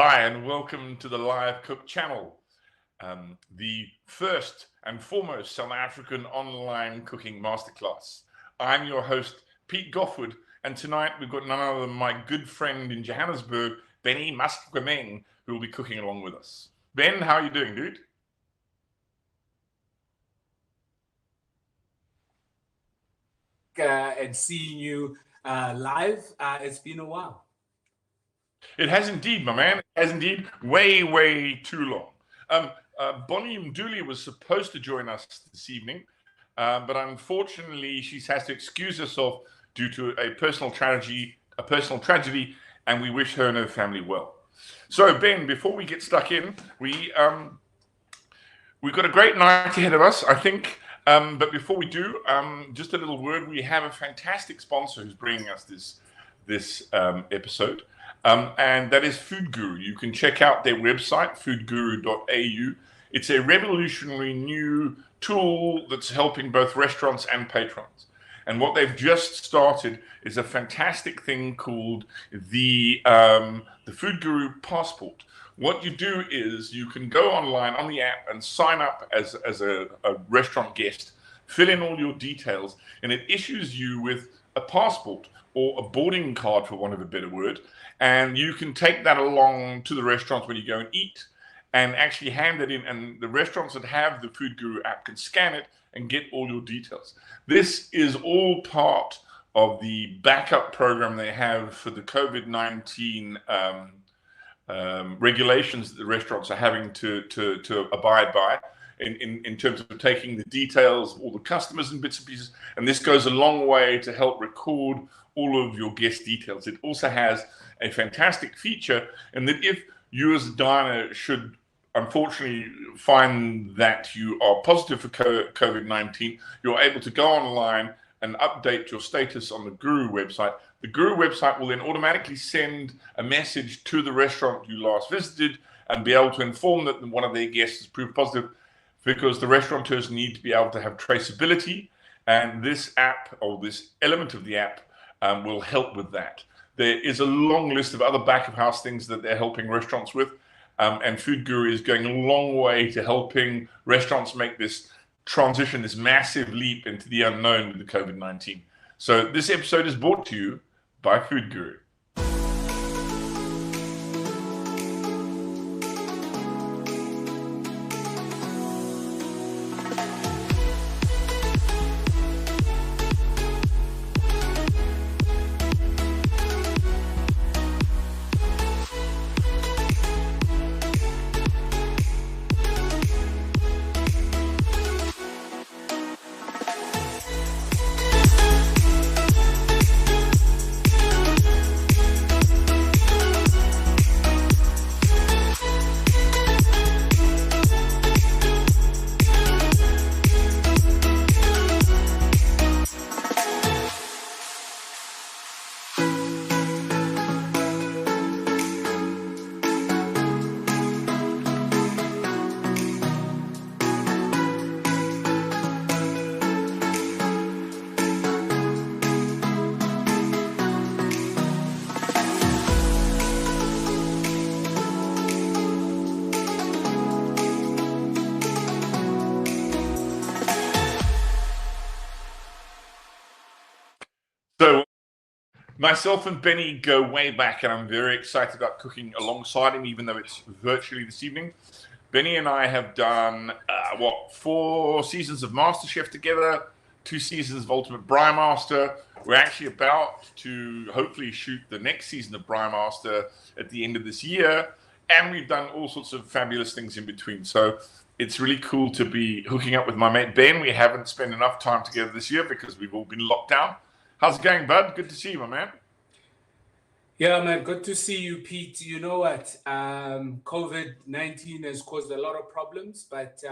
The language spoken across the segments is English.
Hi, and welcome to the Live Cook channel, the first and foremost South African online cooking masterclass. I'm your host, Pete GOFFE-WOOD, and tonight we've got none other than my good friend in Johannesburg, Benny Masekwameng, who will be cooking along with us. Ben, how are you doing, dude? And seeing you live, it's been a while. It has indeed, my man. It has indeed. Way too long. Bonnie Mduli was supposed to join us this evening, but unfortunately she has to excuse herself due to a personal tragedy, and we wish her and her family well. So Ben, before we get stuck in, we've got a great night ahead of us, I think. But before we do, just a little word. We have a fantastic sponsor who's bringing us this episode. And that is Food Guru. You can check out their website, foodguru.au. It's a revolutionary new tool that's helping both restaurants and patrons. And what they've just started is a fantastic thing called the Food Guru Passport. What you do is you can go online on the app and sign up as a restaurant guest, fill in all your details, and it issues you with a passport or a boarding card, for want of a better word. And you can take that along to the restaurants when you go and eat and actually hand it in. And the restaurants that have the Food Guru app can scan it and get all your details. This is all part of the backup program they have for the COVID-19 regulations that the restaurants are having to abide by in terms of taking the details of all the customers and bits and pieces. And this goes a long way to help record all of your guest details. It also has a fantastic feature in that if you as a diner should unfortunately find that you are positive for COVID-19, you're able to go online and update your status on the Guru website. The Guru website will then automatically send a message to the restaurant you last visited and be able to inform that one of their guests has proved positive, because the restaurateurs need to be able to have traceability, and this app, or this element of the app, will help with that. There is a long list of other back-of-house things that they're helping restaurants with, and Food Guru is going a long way to helping restaurants make this transition, this massive leap into the unknown with the COVID-19. So this episode is brought to you by Food Guru. So myself and Benny go way back, and I'm very excited about cooking alongside him, even though it's virtually this evening. Benny and I have done, 4 seasons of MasterChef together, 2 seasons of Ultimate Braai Master. We're actually about to hopefully shoot the next season of Braai Master at the end of this year, and we've done all sorts of fabulous things in between. So it's really cool to be hooking up with my mate Ben. We haven't spent enough time together this year because we've all been locked down. How's it going, bud? Good to see you, my man. Yeah, man, good to see you, Pete. You know what? COVID-19 has caused a lot of problems, but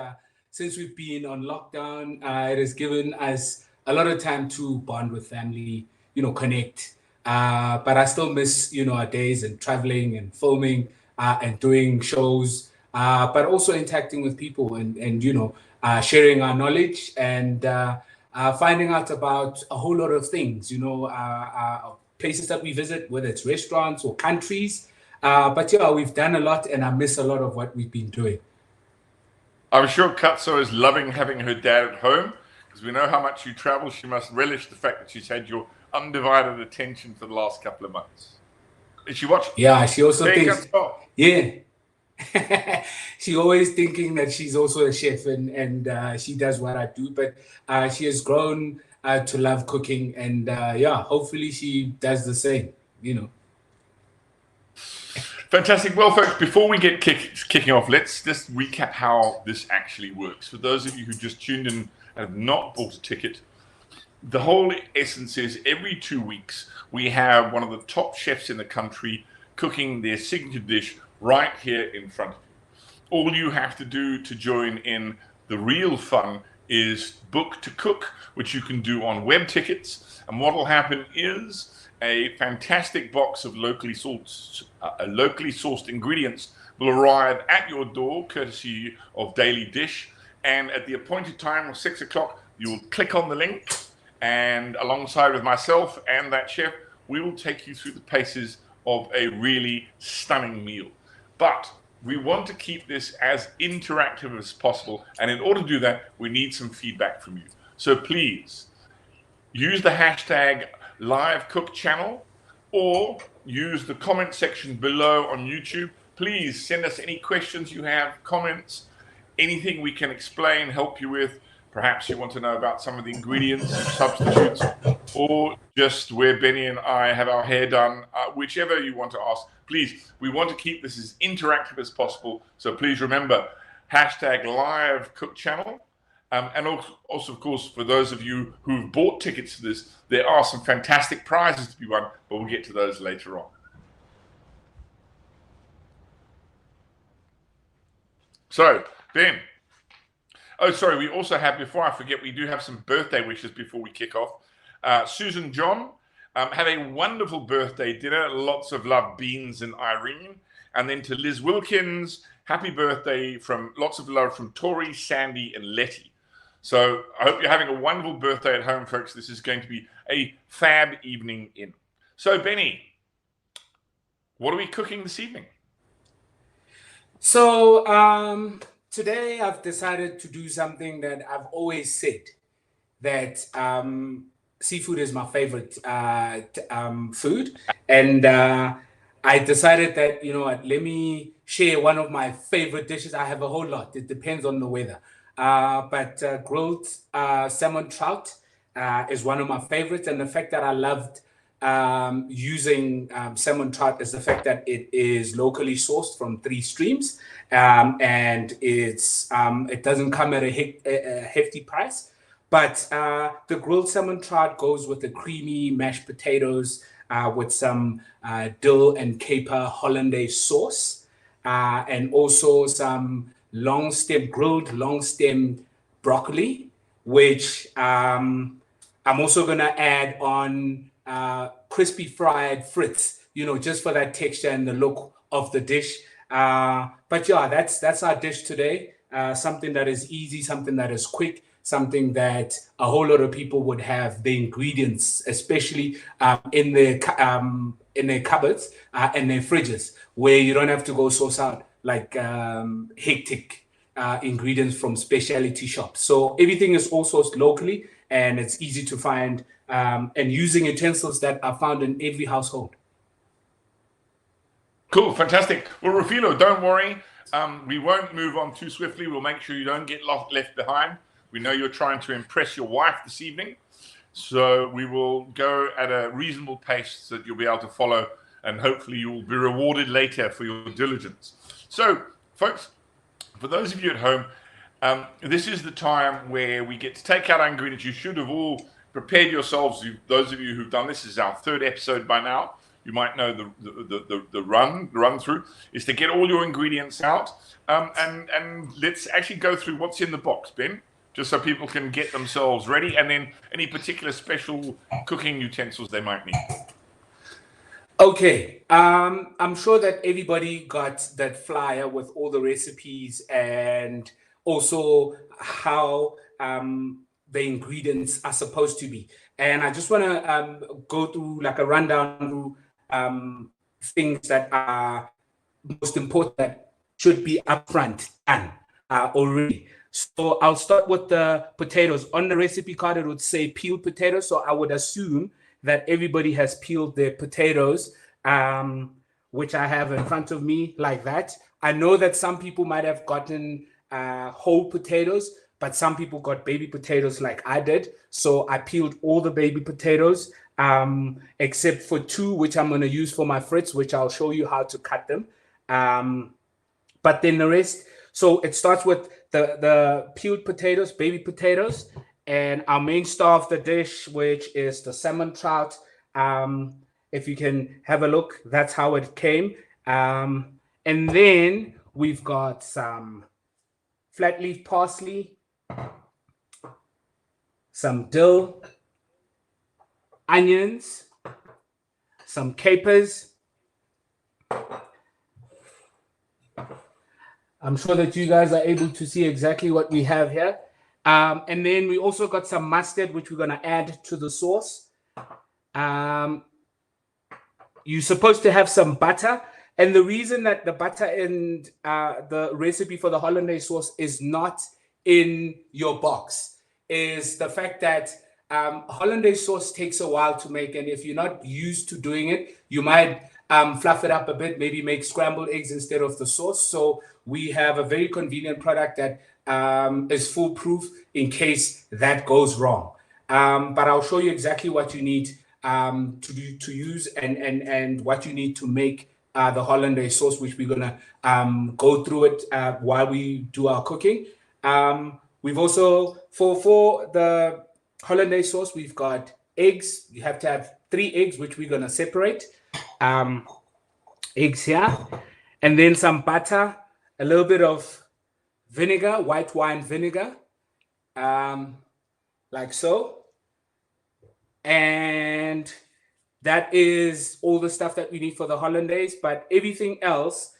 since we've been on lockdown, it has given us a lot of time to bond with family, connect. But I still miss, our days and traveling and filming and doing shows, but also interacting with people and sharing our knowledge and finding out about a whole lot of things, places that we visit, whether it's restaurants or countries, But yeah, we've done a lot, and I miss a lot of what we've been doing. I'm sure Katso is loving having her dad at home, because we know how much you travel. She must relish the fact that she's had your undivided attention for the last couple of months. Is she watching? Yeah, she also thinks, Katso. yeah. She always thinking that she's also a chef, and she does what I do, but she has grown to love cooking, and yeah, hopefully she does the same, you know. Fantastic. Well, folks, before we get kicking off, let's just recap how this actually works. For those of you who just tuned in and have not bought a ticket, the whole essence is every 2 weeks, we have one of the top chefs in the country cooking their signature dish right here in front of you. All you have to do to join in the real fun is book to cook, which you can do on web tickets. And what will happen is a fantastic box of locally sourced ingredients will arrive at your door, courtesy of Daily Dish. And at the appointed time of 6 o'clock, you will click on the link, and alongside with myself and that chef, we will take you through the paces of a really stunning meal. But we want to keep this as interactive as possible. And in order to do that, we need some feedback from you. So please use the hashtag #LiveCookChannel or use the comment section below on YouTube. Please send us any questions you have, comments, anything we can explain, help you with. Perhaps you want to know about some of the ingredients, substitutes, or just where Benny and I have our hair done, whichever you want to ask. Please, we want to keep this as interactive as possible. So please remember, hashtag #LiveCookChannel. And also, of course, for those of you who've bought tickets to this, there are some fantastic prizes to be won, but we'll get to those later on. So, Ben. Oh, sorry, we also have, before I forget, we do have some birthday wishes before we kick off. Susan John, have a wonderful birthday dinner. Lots of love, Beans and Irene. And then to Liz Wilkins, happy birthday, from lots of love from Tori, Sandy, and Letty. So I hope you're having a wonderful birthday at home, folks. This is going to be a fab evening in. So, Benny, what are we cooking this evening? So today I've decided to do something that I've always said, that seafood is my favorite food. And I decided that, you know what, let me share one of my favorite dishes. I have a whole lot. It depends on the weather. But grilled salmon trout is one of my favorites. And the fact that I loved using salmon trout is the fact that it is locally sourced from 3 streams, and it doesn't come at a hefty price. But the grilled salmon trout goes with the creamy mashed potatoes with some dill and caper Hollandaise sauce, and also some grilled long stem broccoli, which I'm also going to add on crispy fried frites, you know, just for that texture and the look of the dish. But yeah, that's our dish today. Something that is easy, something that is quick, something that a whole lot of people would have the ingredients, especially in their cupboards and their fridges, where you don't have to go source out like hectic ingredients from specialty shops. So everything is all sourced locally, and it's easy to find, and using utensils that are found in every household. Cool, fantastic. Well, Rufino, don't worry. We won't move on too swiftly. We'll make sure you don't get left behind. We know you're trying to impress your wife this evening, so we will go at a reasonable pace that you'll be able to follow, and hopefully you'll be rewarded later for your diligence. So, folks, for those of you at home, this is the time where we get to take out our ingredients. You should have all prepared yourselves. Those of you who've done this is our 3rd episode by now. You might know the run through is to get all your ingredients out, and let's actually go through what's in the box, Ben, just so people can get themselves ready, and then any particular special cooking utensils they might need. Okay, I'm sure that everybody got that flyer with all the recipes and also how the ingredients are supposed to be. And I just want to go through like a rundown through things that are most important that should be upfront done already. So I'll start with the potatoes. On the recipe card, it would say peeled potatoes. So I would assume that everybody has peeled their potatoes, which I have in front of me like that. I know that some people might have gotten whole potatoes, but some people got baby potatoes like I did. So I peeled all the baby potatoes, except for 2, which I'm going to use for my frits, which I'll show you how to cut them. But then the rest, so it starts with the peeled potatoes, baby potatoes, and our main star of the dish, which is the salmon trout. If you can have a look, that's how it came. And then we've got some flat leaf parsley, some dill, onions, some capers. I'm sure that you guys are able to see exactly what we have here. And then we also got some mustard, which we're going to add to the sauce. You're supposed to have some butter. And the reason that the butter in the recipe for the Hollandaise sauce is not in your box is the fact that Hollandaise sauce takes a while to make. And if you're not used to doing it, you might fluff it up a bit, maybe make scrambled eggs instead of the sauce. So we have a very convenient product that is foolproof in case that goes wrong. But I'll show you exactly what you need to use and what you need to make the Hollandaise sauce, which we're gonna go through it while we do our cooking. We've also for the Hollandaise sauce, we've got eggs. You have to have 3 eggs, which we're gonna separate. Eggs here, and then some butter, a little bit of vinegar, white wine vinegar, like so. And that is all the stuff that we need for the Hollandaise, but everything else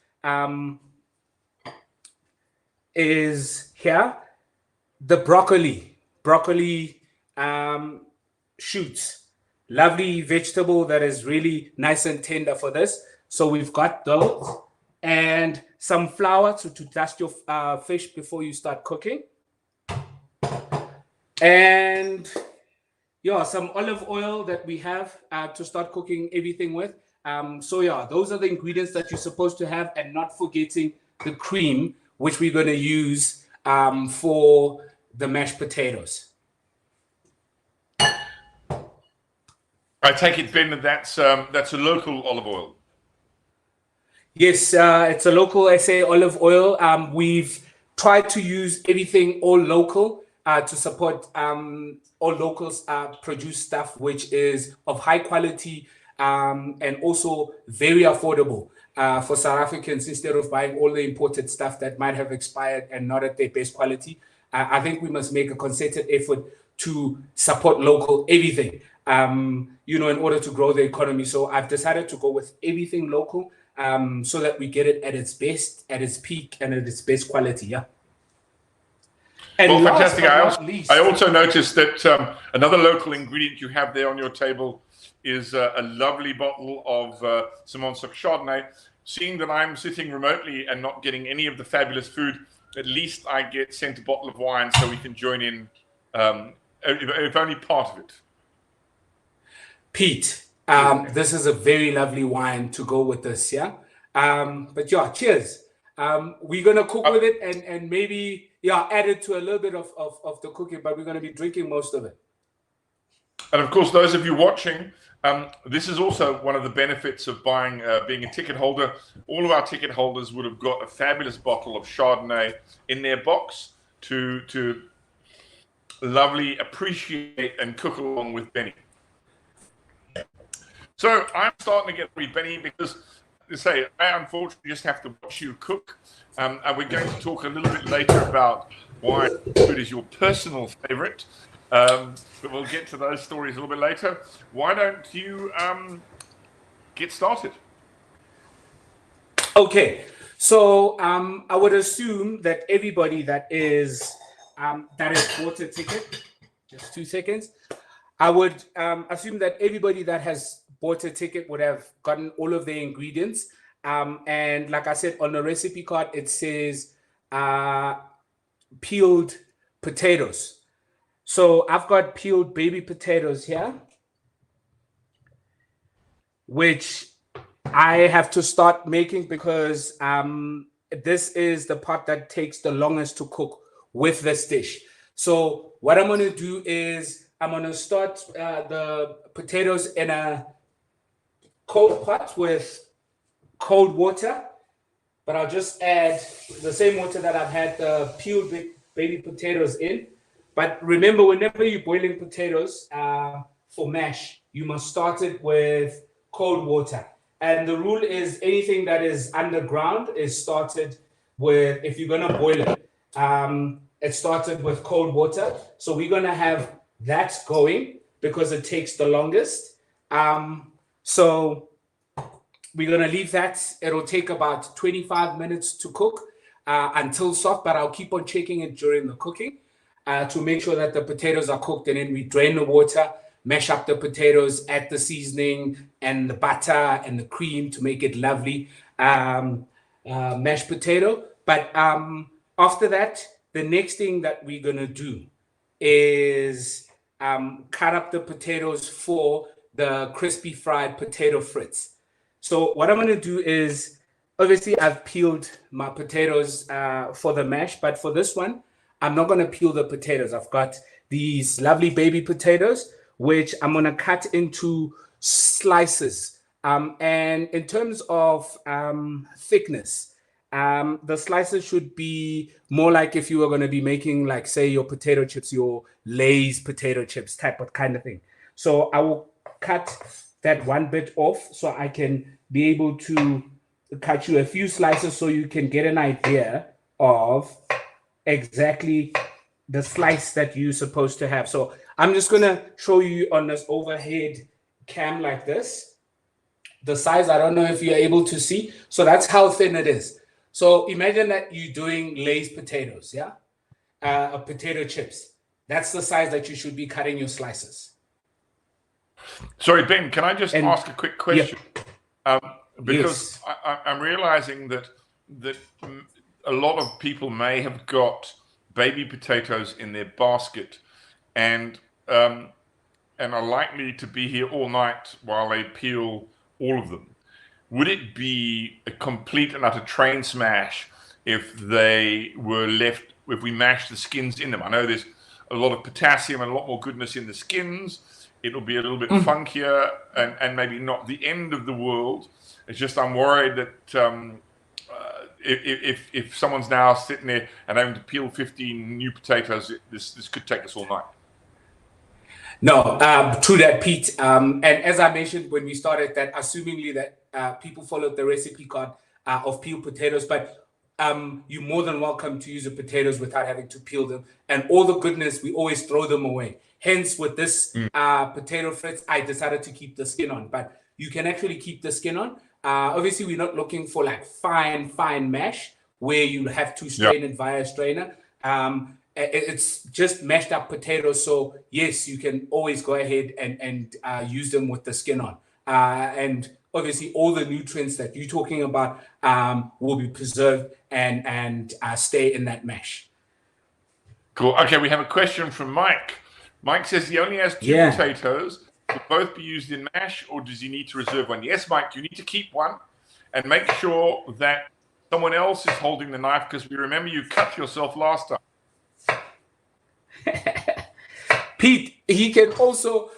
is here. The broccoli shoots, lovely vegetable that is really nice and tender for this. So we've got those and some flour to dust your fish before you start cooking. And yeah, some olive oil that we have to start cooking everything with. So yeah, those are the ingredients that you're supposed to have, and not forgetting the cream, which we're going to use for the mashed potatoes. I take it, Ben, that that's a local olive oil. Yes, it's a local SA olive oil. We've tried to use everything all local to support all locals produce stuff which is of high quality and also very affordable for South Africans, instead of buying all the imported stuff that might have expired and not at their best quality. I think we must make a concerted effort to support local everything, in order to grow the economy. So I've decided to go with everything local so that we get it at its best, at its peak, and at its best quality. Yeah. And well, fantastic. I also noticed that another local ingredient you have there on your table is a lovely bottle of Simonsock Chardonnay. Seeing that I'm sitting remotely and not getting any of the fabulous food, at least I get sent a bottle of wine so we can join in, if only part of it. Pete, this is a very lovely wine to go with this, yeah? But yeah, cheers. We're going to cook with it and maybe, add it to a little bit of the cooking, but we're going to be drinking most of it. And of course, those of you watching, this is also one of the benefits of being a ticket holder. All of our ticket holders would have got a fabulous bottle of Chardonnay in their box to lovely appreciate and cook along with Benny. So I'm starting to get with Benny because, I unfortunately just have to watch you cook. And we're going to talk a little bit later about why food is your personal favorite. But we'll get to those stories a little bit later. Why don't you get started? Okay, so I would assume that everybody that has bought a ticket, just 2 seconds. I would assume that everybody that has bought a ticket would have gotten all of the ingredients. And like I said, on the recipe card, it says peeled potatoes. So I've got peeled baby potatoes here, which I have to start making because this is the part that takes the longest to cook with this dish. So what I'm going to do is I'm going to start the potatoes in a cold pot with cold water, but I'll just add the same water that I've had the peeled baby potatoes in. But remember, whenever you're boiling potatoes for mash, you must start it with cold water. And the rule is anything that is underground is started with, if you're going to boil it, it started with cold water. So we're going to have that going because it takes the longest. So we're going to leave that. It'll take about 25 minutes to cook until soft, but I'll keep on checking it during the cooking to make sure that the potatoes are cooked. And then we drain the water, mash up the potatoes, add the seasoning and the butter and the cream to make it lovely mashed potato. But after that, the next thing that we're going to do is cut up the potatoes for the crispy fried potato frites. So what I'm going to do is, obviously I've peeled my potatoes for the mash, but for this one, I'm not going to peel the potatoes. I've got these lovely baby potatoes, which I'm going to cut into slices. And in terms of thickness, the slices should be more like if you were going to be making, like, say, your potato chips, your Lay's potato chips type of kind of thing. So I will cut that one bit off so I can be able to cut you a few slices so you can get an idea of exactly the slice that you're supposed to have. So I'm just going to show you on this overhead cam like this. The size, I don't know if you're able to see. So that's how thin it is. So imagine that you're doing Lay's potatoes, yeah? Potato chips. That's the size that you should be cutting your slices. Sorry, Ben, can I just ask a quick question? Yeah. Because yes. I'm realizing that a lot of people may have got baby potatoes in their basket and are likely to be here all night while they peel all of them. Would it be a complete and utter train smash if they were left, if we mashed the skins in them? I know there's a lot of potassium and a lot more goodness in the skins. It'll be a little bit funkier and maybe not the end of the world. It's just I'm worried that if someone's now sitting there and having to peel 15 new potatoes, this could take us all night. No, true that, Pete. And as I mentioned when we started, that assumingly that people followed the recipe card of peeled potatoes, but you're more than welcome to use the potatoes without having to peel them. And all the goodness, we always throw them away. Hence, with this potato frites, I decided to keep the skin on. But you can actually keep the skin on. Obviously, we're not looking for like fine mash where you have to strain it via a strainer. It's just mashed up potatoes. So yes, you can always go ahead and use them with the skin on. And obviously, all the nutrients that you're talking about will be preserved and stay in that mash. Cool. Okay, we have a question from Mike. Mike says he only has two potatoes. Will both be used in mash, or does he need to reserve one? Yes, Mike, you need to keep one and make sure that someone else is holding the knife, because we remember you cut yourself last time. Pete, he can also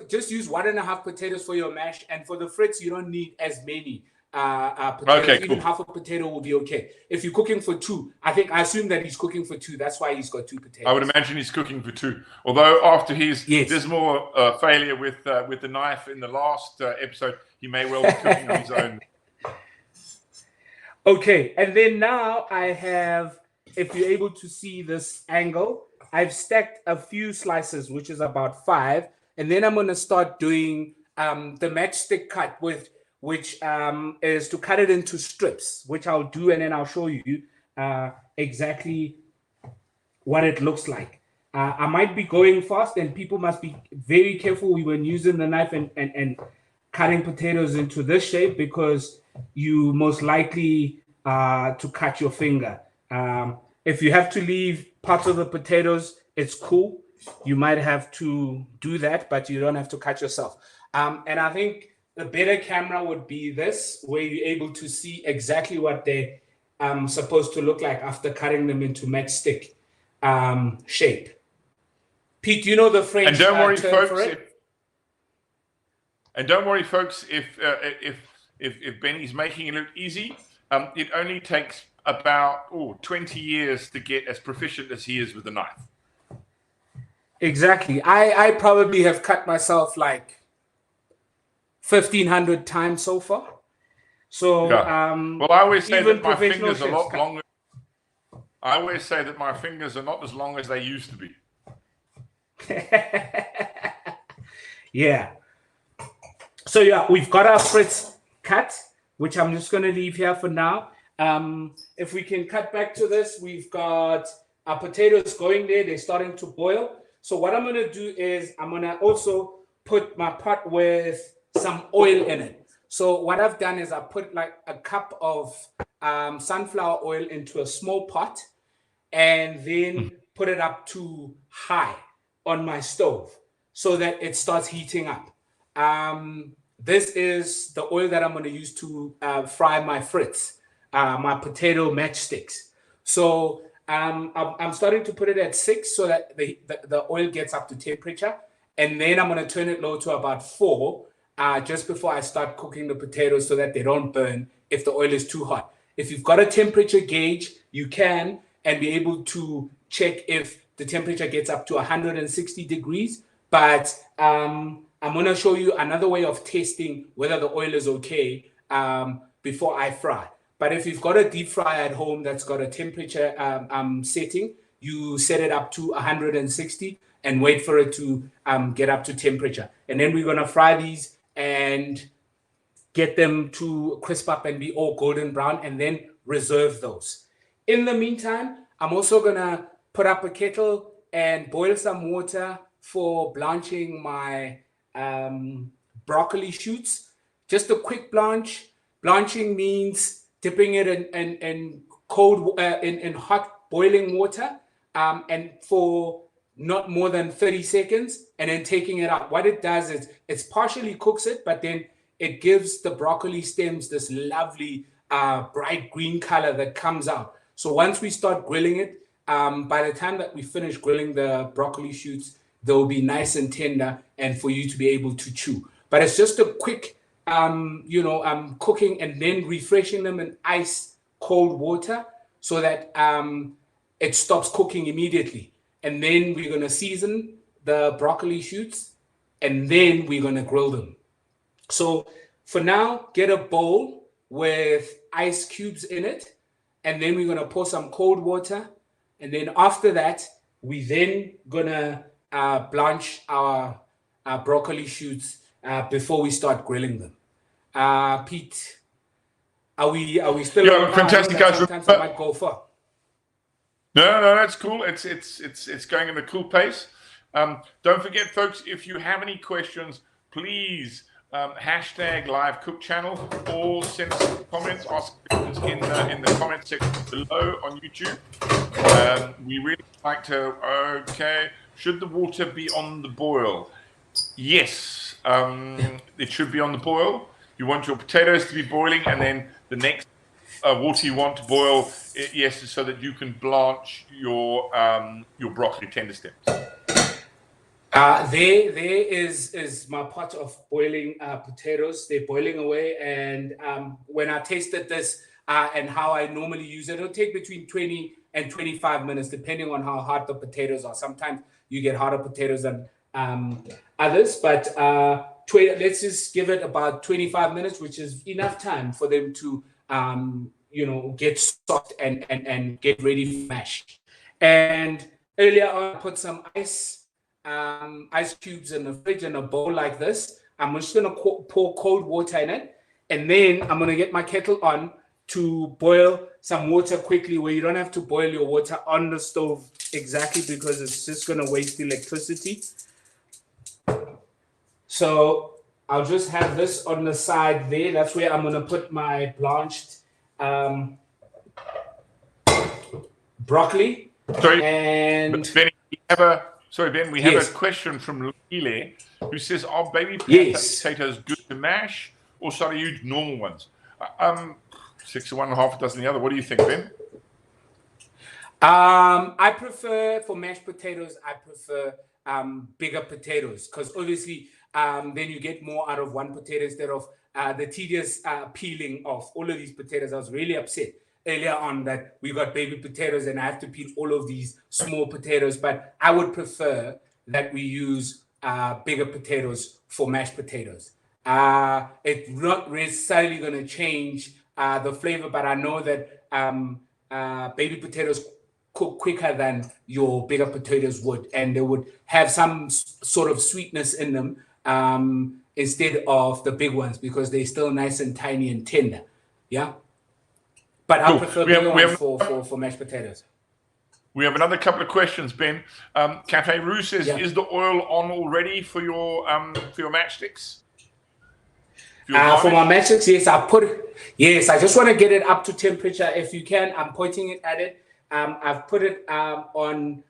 just use 1.5 potatoes for your mash, and for the frites, you don't need as many potatoes. Okay, cool. Even half a potato will be okay. If you're cooking for two, I assume that he's cooking for two. That's why he's got 2 potatoes. I would imagine he's cooking for 2. Although after his dismal failure with the knife in the last episode, he may well be cooking on his own. Okay, and then now I have, if you're able to see this angle, I've stacked a few slices, which is about 5, and then I'm going to start doing the matchstick cut which is to cut it into strips, which I'll do, and then I'll show you exactly what it looks like. I might be going fast, and people must be very careful when using the knife and cutting potatoes into this shape, because you most likely to cut your finger. If you have to leave parts of the potatoes, it's cool. You might have to do that, but you don't have to cut yourself. And I think the better camera would be this, where you're able to see exactly what they're supposed to look like after cutting them into matchstick shape. Pete, you know the French and don't worry, term folks, for it? If Benny's making it look easy, it only takes about 20 years to get as proficient as he is with the knife. Exactly. I probably have cut myself like 1,500 times so far. So yeah. Well, I always say that my fingers are a lot cut. longer. I always say that my fingers are not as long as they used to be. Yeah. So yeah, we've got our frits cut, which I'm just going to leave here for now. If we can cut back to this, we've got our potatoes going there. They're starting to boil. So what I'm going to do is I'm going to also put my pot with some oil in it. So what I've done is I put like a cup of sunflower oil into a small pot, and then put it up to high on my stove so that it starts heating up. This is the oil that I'm going to use to fry my frits, my potato matchsticks. So I'm starting to put it at 6 so that the oil gets up to temperature. And then I'm going to turn it low to about 4 just before I start cooking the potatoes so that they don't burn if the oil is too hot. If you've got a temperature gauge, you can and be able to check if the temperature gets up to 160 degrees. But I'm going to show you another way of testing whether the oil is okay before I fry. But if you've got a deep fryer at home that's got a temperature setting, you set it up to 160 and wait for it to get up to temperature. And then we're going to fry these and get them to crisp up and be all golden brown, and then reserve those. In the meantime, I'm also going to put up a kettle and boil some water for blanching my broccoli shoots. Just a quick blanch. Blanching means dipping it in cold, in hot boiling water, and for not more than 30 seconds, and then taking it out. What it does is it's partially cooks it, but then it gives the broccoli stems this lovely bright green color that comes out. So once we start grilling it, by the time that we finish grilling the broccoli shoots, they'll be nice and tender and for you to be able to chew. But it's just a quick, cooking and then refreshing them in ice cold water so that it stops cooking immediately. And then we're going to season the broccoli shoots, and then we're going to grill them. So for now, get a bowl with ice cubes in it, and then we're going to pour some cold water. And then after that, we then going to blanch our broccoli shoots before we start grilling them. Pete, are we still? Yeah, fantastic, guys. Sometimes I might go for. No, that's cool. It's going at a cool pace. Don't forget, folks, if you have any questions, please hashtag live cook channel or send us comments, ask questions in the comment section below on YouTube. We really like to. Okay, should the water be on the boil? Yes, it should be on the boil. You want your potatoes to be boiling, and then the next water you want to boil, yes, so that you can blanch your broccoli tender stems. There is my pot of boiling potatoes. They're boiling away, and when I tasted this and how I normally use it, it'll take between 20 and 25 minutes, depending on how hard the potatoes are. Sometimes you get harder potatoes than others, but let's just give it about 25 minutes, which is enough time for them to get soft and get ready for mash. And earlier on, I put some ice cubes in the fridge in a bowl like this. I'm just going to pour cold water in it, and then I'm going to get my kettle on to boil some water quickly, where you don't have to boil your water on the stove exactly because it's just going to waste electricity. So I'll just have this on the side there. That's where I'm going to put my blanched broccoli. Sorry, and Ben, we have a question from Lile who says, "Are baby potatoes good to mash, or should I use normal ones?" 6 of one, half a dozen the other. What do you think, Ben? I prefer, for mashed potatoes, I prefer bigger potatoes, because obviously then you get more out of one potato instead of the tedious peeling of all of these potatoes. I was really upset earlier on that we got baby potatoes and I have to peel all of these small potatoes, but I would prefer that we use bigger potatoes for mashed potatoes. It's not necessarily going to change the flavor, but I know that baby potatoes cook quicker than your bigger potatoes would, and they would have some sort of sweetness in them instead of the big ones, because they're still nice and tiny and tender. Yeah, but I prefer bigger ones for mashed potatoes. We have another couple of questions, Ben. Cafe Roo says, "Is the oil on already for your matchsticks?" For my matchsticks, yes, I put it. Yes, I just want to get it up to temperature. If you can, I'm pointing it at it. I've put it on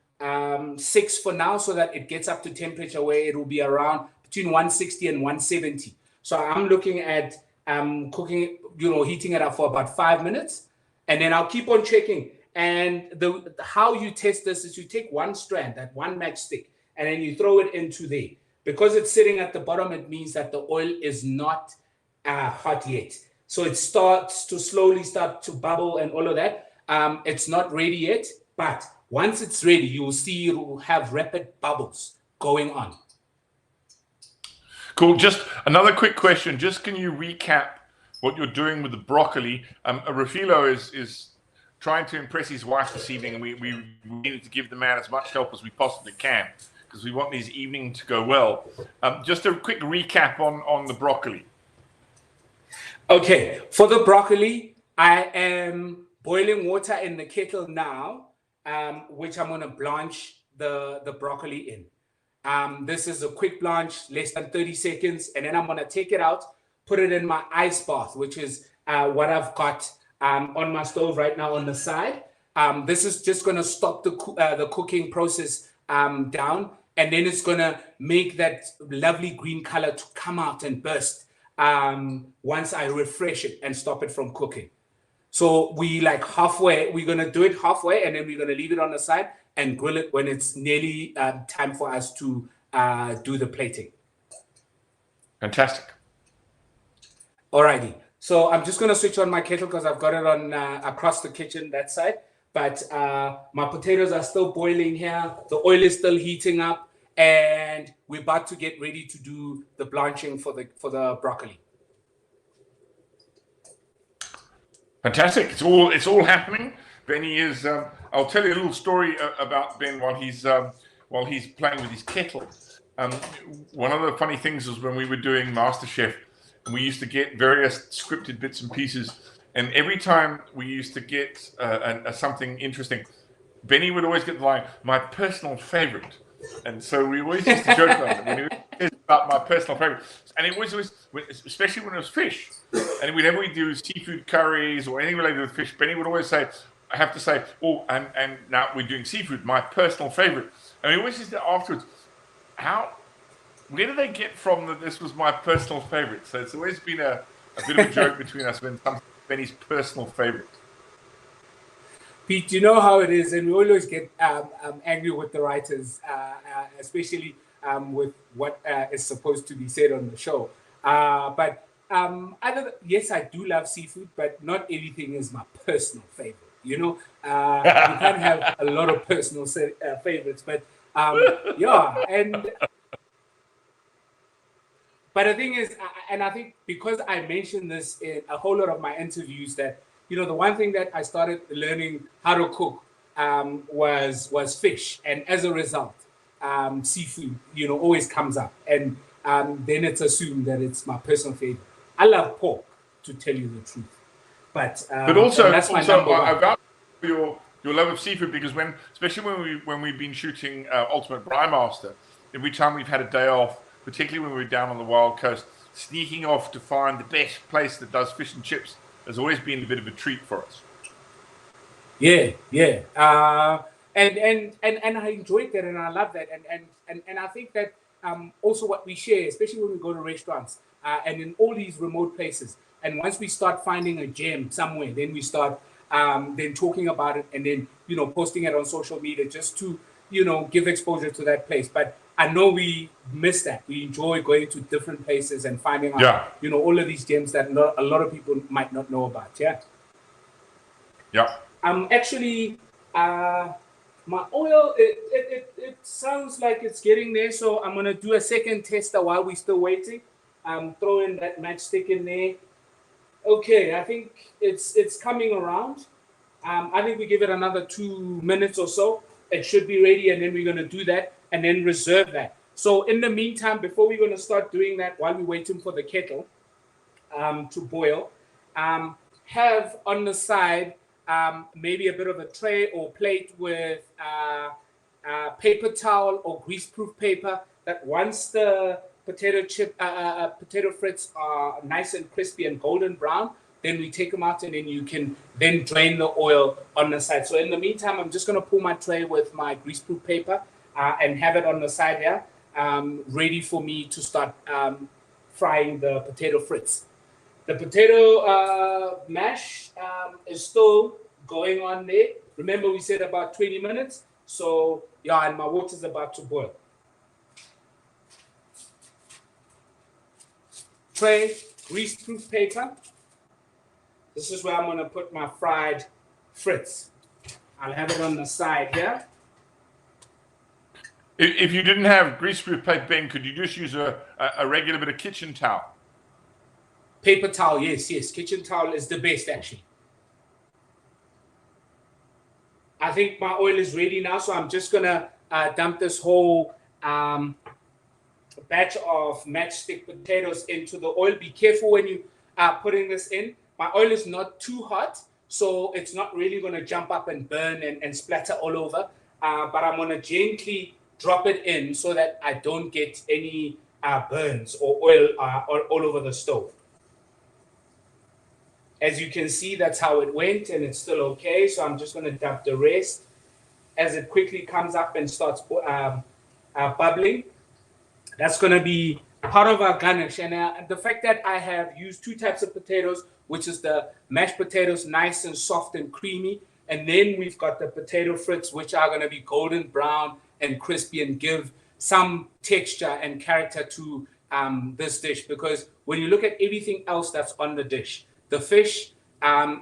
6 for now, so that it gets up to temperature where it will be around between 160 and 170. So I'm looking at cooking it, heating it up for about 5 minutes, and then I'll keep on checking. And how you test this is you take one strand, that one matchstick, and then you throw it into there. Because it's sitting at the bottom, it means that the oil is not hot yet. So it starts to slowly start to bubble and all of that. It's not ready yet, but once it's ready, you will see it will have rapid bubbles going on. Cool. Just another quick question. Just can you recap what you're doing with the broccoli? Rafilo is trying to impress his wife this evening, and we needed to give the man as much help as we possibly can, because we want his evening to go well. Just a quick recap on the broccoli. Okay, for the broccoli, I am boiling water in the kettle now, which I'm going to blanch the broccoli in. This is a quick blanch, less than 30 seconds, and then I'm going to take it out, put it in my ice bath, which is what I've got on my stove right now on the side. This is just going to stop the cooking process down, and then it's going to make that lovely green color to come out and burst once I refresh it and stop it from cooking. So we're going to do it halfway, and then we're going to leave it on the side and grill it when it's nearly time for us to do the plating. Fantastic. Alrighty. So I'm just going to switch on my kettle because I've got it on across the kitchen, that side. But my potatoes are still boiling here. The oil is still heating up, and we're about to get ready to do the blanching for the broccoli. Fantastic! It's all happening. Benny is. I'll tell you a little story about Ben while he's playing with his kettle. One of the funny things was when we were doing MasterChef, and we used to get various scripted bits and pieces, and every time we used to get something interesting, Benny would always get the line, "My personal favorite." And so we always used to joke about it when he was about my personal favorite. And it was always, especially when it was fish, and whenever we do seafood curries or anything related with fish, Benny would always say, I have to say, "Oh, and now we're doing seafood, my personal favorite." And he always used to afterwards, where did they get from that this was my personal favorite? So it's always been a bit of a joke between us when something's Benny's personal favorite. Pete, you know how it is, and we always get angry with the writers, especially with what is supposed to be said on the show. Yes, I do love seafood, but not everything is my personal favorite. You can't have a lot of personal favorites, but yeah, and. But the thing is, and I think because I mentioned this in a whole lot of my interviews, that the one thing that I started learning how to cook was fish, and as a result, seafood always comes up, and then it's assumed that it's my personal favorite. I love pork, to tell you the truth, but also that's my number one. I vouch for your love of seafood, because especially when we've been shooting Ultimate Braai Master, every time we've had a day off, particularly when we're down on the Wild Coast, sneaking off to find the best place that does fish and chips has always been a bit of a treat for us. Yeah. And I enjoyed that, and I love that, and I think that also what we share, especially when we go to restaurants and in all these remote places, and once we start finding a gem somewhere, then we start then talking about it, and then posting it on social media just to give exposure to that place. But I know we miss that. We enjoy going to different places and finding out all of these gems that a lot of people might not know about. Actually, my oil, it sounds like it's getting there, so I'm gonna do a second tester while we're still waiting. Throw in that matchstick in there. Okay, I think it's coming around. I think we give it another 2 minutes or so. It should be ready, and then we're gonna do that and then reserve that. So in the meantime, before we're gonna start doing that, while we're waiting for the kettle to boil, have on the side maybe a bit of a tray or plate with paper towel or greaseproof paper, that once the potato frites are nice and crispy and golden brown, then we take them out, and then you can then drain the oil on the side. So in the meantime, I'm just going to pull my tray with my greaseproof paper and have it on the side here, ready for me to start frying the potato frites. The potato mash is still going on there. Remember, we said about 20 minutes. So yeah, and my water's about to boil. Tray, greaseproof paper. This is where I'm going to put my fried frites. I'll have it on the side here. If you didn't have greaseproof paper, Ben, could you just use a regular bit of kitchen towel? Paper towel, yes. Kitchen towel is the best, actually. I think my oil is ready now, so I'm just going to dump this whole batch of matchstick potatoes into the oil. Be careful when you are putting this in. My oil is not too hot, so it's not really going to jump up and burn and splatter all over. But I'm going to gently drop it in so that I don't get any burns or oil all over the stove. As you can see, that's how it went, and it's still okay. So I'm just going to dump the rest as it quickly comes up and starts bubbling. That's going to be part of our garnish. And the fact that I have used two types of potatoes, which is the mashed potatoes, nice and soft and creamy. And then we've got the potato frites, which are going to be golden brown and crispy and give some texture and character to this dish. Because when you look at everything else that's on the dish, the fish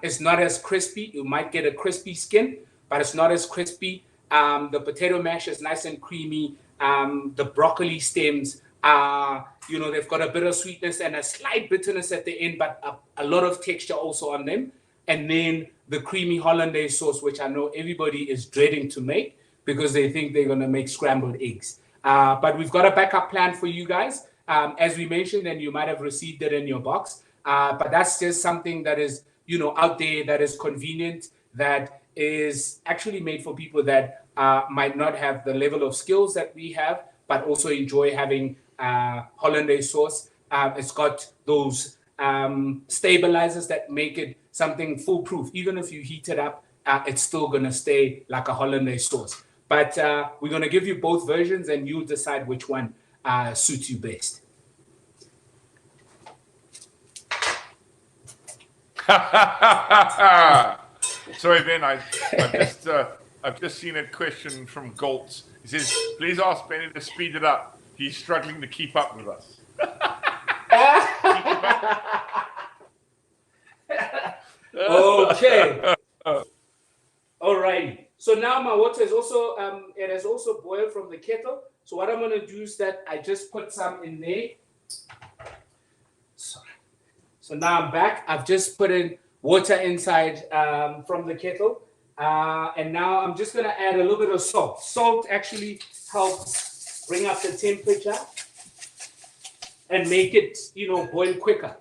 is not as crispy. You might get a crispy skin, but it's not as crispy. The potato mash is nice and creamy. The broccoli stems are, they've got a bit of sweetness and a slight bitterness at the end, but a lot of texture also on them. And then the creamy Hollandaise sauce, which I know everybody is dreading to make because they think they're going to make scrambled eggs. But we've got a backup plan for you guys. As we mentioned, and you might have received it in your box. But that's just something that is, out there, that is convenient, that is actually made for people that might not have the level of skills that we have, but also enjoy having Hollandaise sauce. It's got those stabilizers that make it something foolproof. Even if you heat it up, it's still going to stay like a Hollandaise sauce. But we're going to give you both versions, and you'll decide which one suits you best. Sorry, Ben. I've just seen a question from Goltz. He says, "Please ask Benny to speed it up. He's struggling to keep up with us." Okay. All right. So now my water is also it has also boiled from the kettle. So what I'm going to do is that I just put some in there. So now I'm back. I've just put in water inside from the kettle. And now I'm just going to add a little bit of salt. Salt actually helps bring up the temperature and make it, boil quicker.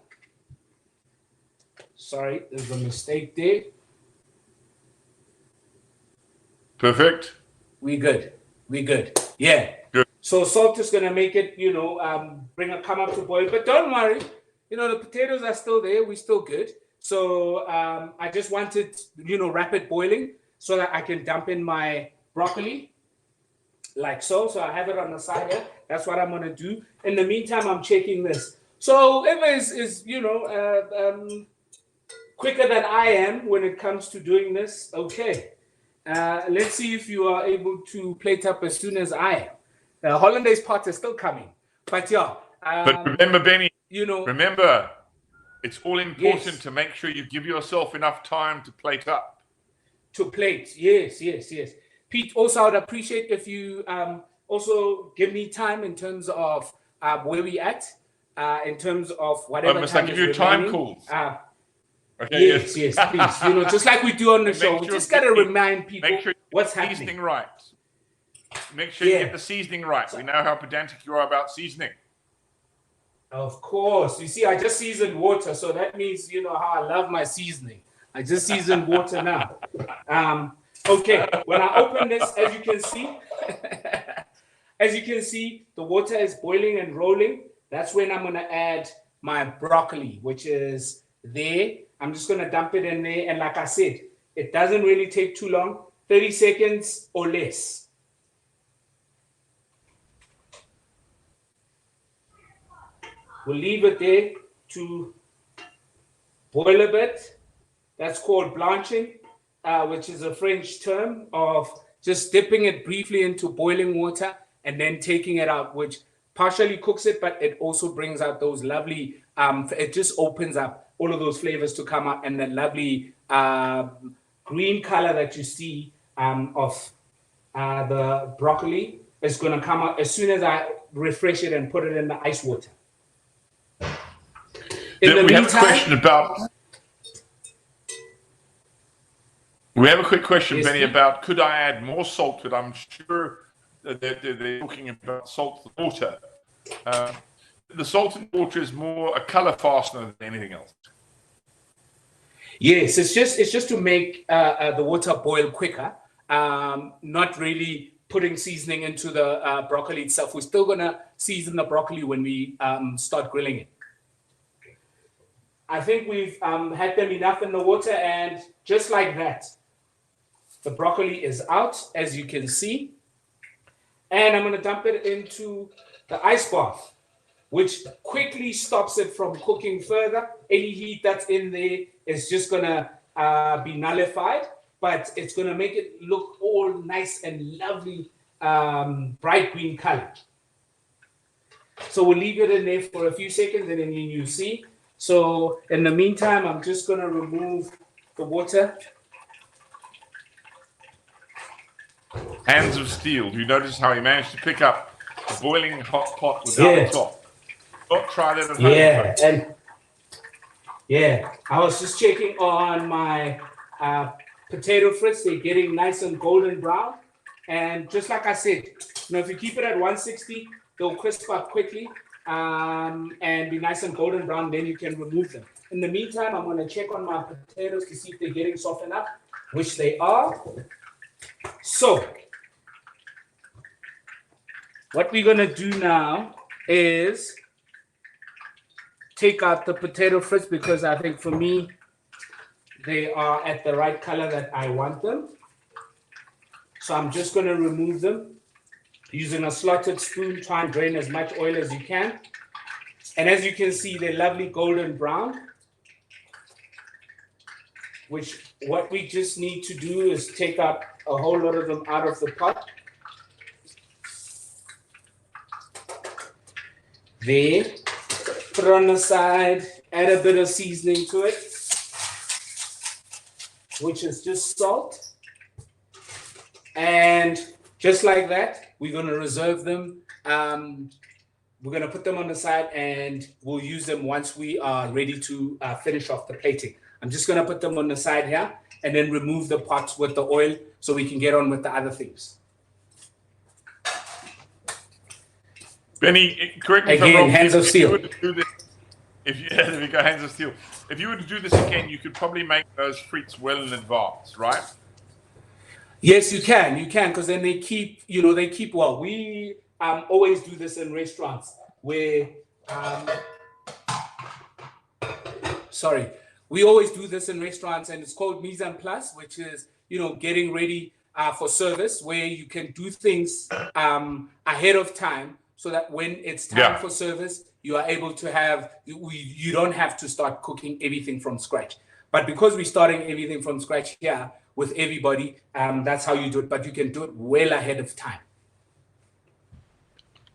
Sorry, there's a mistake there. Perfect. We good. We good. Yeah. Good. So salt is gonna make it, come up to boil. But don't worry, the potatoes are still there. We're still good. So I just wanted, rapid boiling so that I can dump in my broccoli like so. So I have it on the side here. That's what I'm gonna do. In the meantime, I'm checking this. So Eva is quicker than I am when it comes to doing this. Okay. Let's see if you are able to plate up as soon as I am. The Hollandaise pot is still coming. But yeah. But remember, Benny, remember, it's all important to make sure you give yourself enough time to plate up. To plate, yes. Pete, also, I would appreciate if you also give me time in terms of where we at, in terms of whatever must time I give you a time call? Okay, yes, please. Just like we do on the show, we just got to remind people what's happening. Seasoning right. Make sure you get the seasoning right. We know how pedantic you are about seasoning. Of course. You see, I just seasoned water, so that means you know how I love my seasoning. I just seasoned water now. Okay, when I open this, as you can see, the water is boiling and rolling. That's when I'm gonna add my broccoli, which is there. I'm just gonna dump it in there, and like I said, it doesn't really take too long, 30 seconds or less. We'll leave it there to boil a bit. That's called blanching, which is a French term of just dipping it briefly into boiling water and then taking it out, which partially cooks it, but it also brings out those lovely, it just opens up all of those flavors to come out, and the lovely green color that you see of the broccoli is going to come out as soon as I refresh it and put it in the ice water. We have a question about. We have a quick question, Benny, about could I add more salt to it? I'm sure that they're talking about salt in water. The salt in water is more a color fastener than anything else. Yes, it's just to make the water boil quicker. Not really putting seasoning into the broccoli itself. We're still gonna season the broccoli when we start grilling it. I think we've had them enough in the water, and just like that, the broccoli is out, as you can see. And I'm gonna dump it into the ice bath, which quickly stops it from cooking further. Any heat that's in there is just gonna be nullified, but it's gonna make it look all nice and lovely, bright green color. So we'll leave it in there for a few seconds, and then you see. So in the meantime, I'm just gonna remove the water. Hands of steel. Do you notice how he managed to pick up a boiling hot pot without a top? Don't try that at home. I was just checking on my potato frites. They're getting nice and golden brown. And just like I said, if you keep it at 160, they'll crisp up quickly and be nice and golden brown. Then you can remove them. In the meantime, I'm going to check on my potatoes to see if they're getting softened up, which they are. So what we're going to do now is take out the potato frites, because I think for me, they are at the right color that I want them. So I'm just going to remove them using a slotted spoon. Try and drain as much oil as you can. And as you can see, they're lovely golden brown, which what we just need to do is take out a whole lot of them out of the pot. There. Put it on the side, add a bit of seasoning to it, which is just salt. And just like that, we're going to reserve them. We're going to put them on the side, and we'll use them once we are ready to finish off the plating. I'm just going to put them on the side here and then remove the pots with the oil so we can get on with the other things. Benny, correct me if I'm wrong. Hands of steel. There we go, hands of steel. If you were to do this again, you could probably make those frites well in advance, right? Yes, you can, because then they keep, they keep well. We always do this in restaurants where, sorry, we always do this in restaurants, and it's called mise en place, which is, getting ready for service, where you can do things ahead of time so that when it's time for service, you are able to have, you don't have to start cooking everything from scratch. But because we're starting everything from scratch here with everybody, that's how you do it. But you can do it well ahead of time.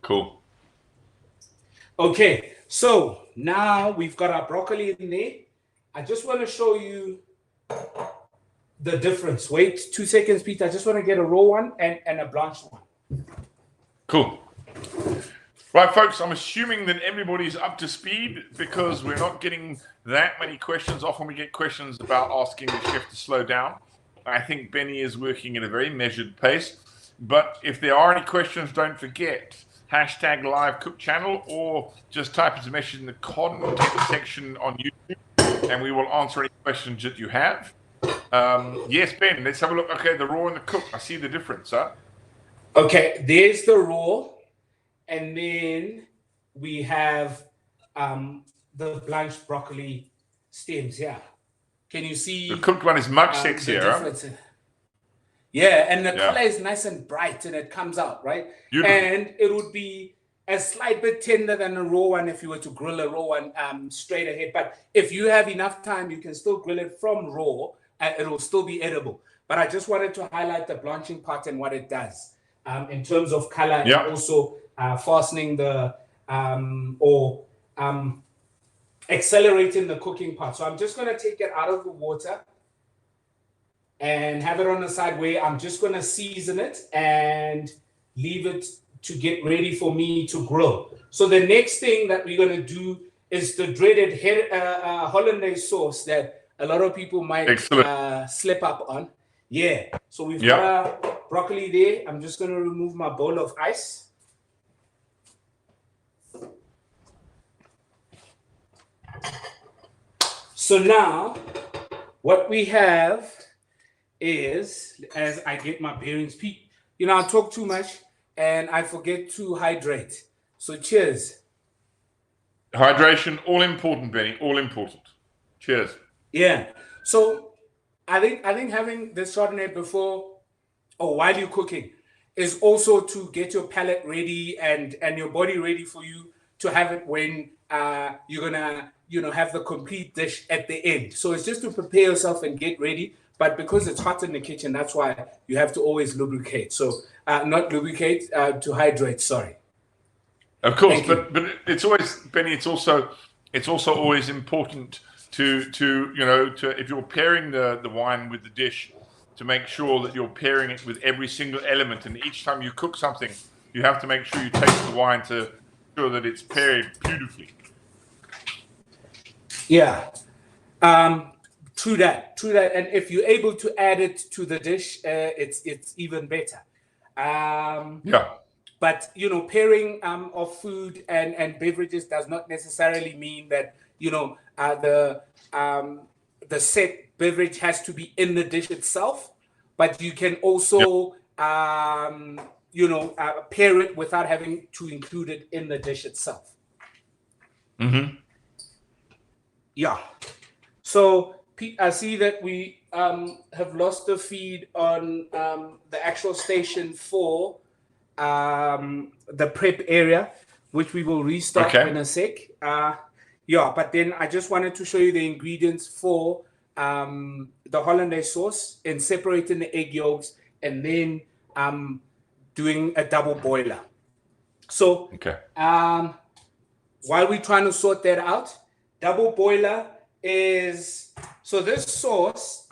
Cool. Okay, so now we've got our broccoli in there. I just want to show you the difference. Wait 2 seconds, Peter. I just want to get a raw one and a blanched one. Cool. Right, folks, I'm assuming that everybody's up to speed because we're not getting that many questions. Often we get questions about asking the chef to slow down. I think Benny is working at a very measured pace. But if there are any questions, don't forget, hashtag live cook channel, or just type as a message in the content section on YouTube, and we will answer any questions that you have. Yes, Ben, let's have a look. Okay, the raw and the cook. I see the difference, huh? Okay, there's the raw. And then we have the blanched broccoli stems here. Can you see? The cooked one is much sexier. Huh? Yeah, and the color is nice and bright, and it comes out, right? Beautiful. And it would be a slight bit tender than a raw one if you were to grill a raw one straight ahead. But if you have enough time, you can still grill it from raw, and it will still be edible. But I just wanted to highlight the blanching part and what it does in terms of color, and also fastening the accelerating the cooking part. So I'm just going to take it out of the water and have it on the side where I'm just going to season it and leave it to get ready for me to grill. So the next thing that we're going to do is the dreaded Hollandaise sauce that a lot of people might slip up on. Yeah, so we've got our broccoli there. I'm just going to remove my bowl of ice. So now what we have is, as I get my bearings, Pete, I talk too much and I forget to hydrate. So cheers. Hydration, all important, Benny, all important. Cheers. Yeah. So I think having this Chardonnay before or while you're cooking is also to get your palate ready and your body ready for you to have it when you're gonna have the complete dish at the end. So it's just to prepare yourself and get ready. But because it's hot in the kitchen, that's why you have to always lubricate. So not lubricate, to hydrate. Sorry. Of course, but it's always, Benny. It's also always important to if you're pairing the wine with the dish, to make sure that you're pairing it with every single element. And each time you cook something, you have to make sure you taste the wine to ensure that it's paired beautifully. Yeah. True that. And if you're able to add it to the dish, it's even better. But pairing of food and beverages does not necessarily mean that the set beverage has to be in the dish itself. But you can also pair it without having to include it in the dish itself. Mm-hmm. Yeah. So Pete, I see that we have lost the feed on the actual station for the prep area, which we will restart in a sec. But then I just wanted to show you the ingredients for the Hollandaise sauce and separating the egg yolks and then doing a double boiler. So while we're trying to sort that out, double boiler is, so this sauce,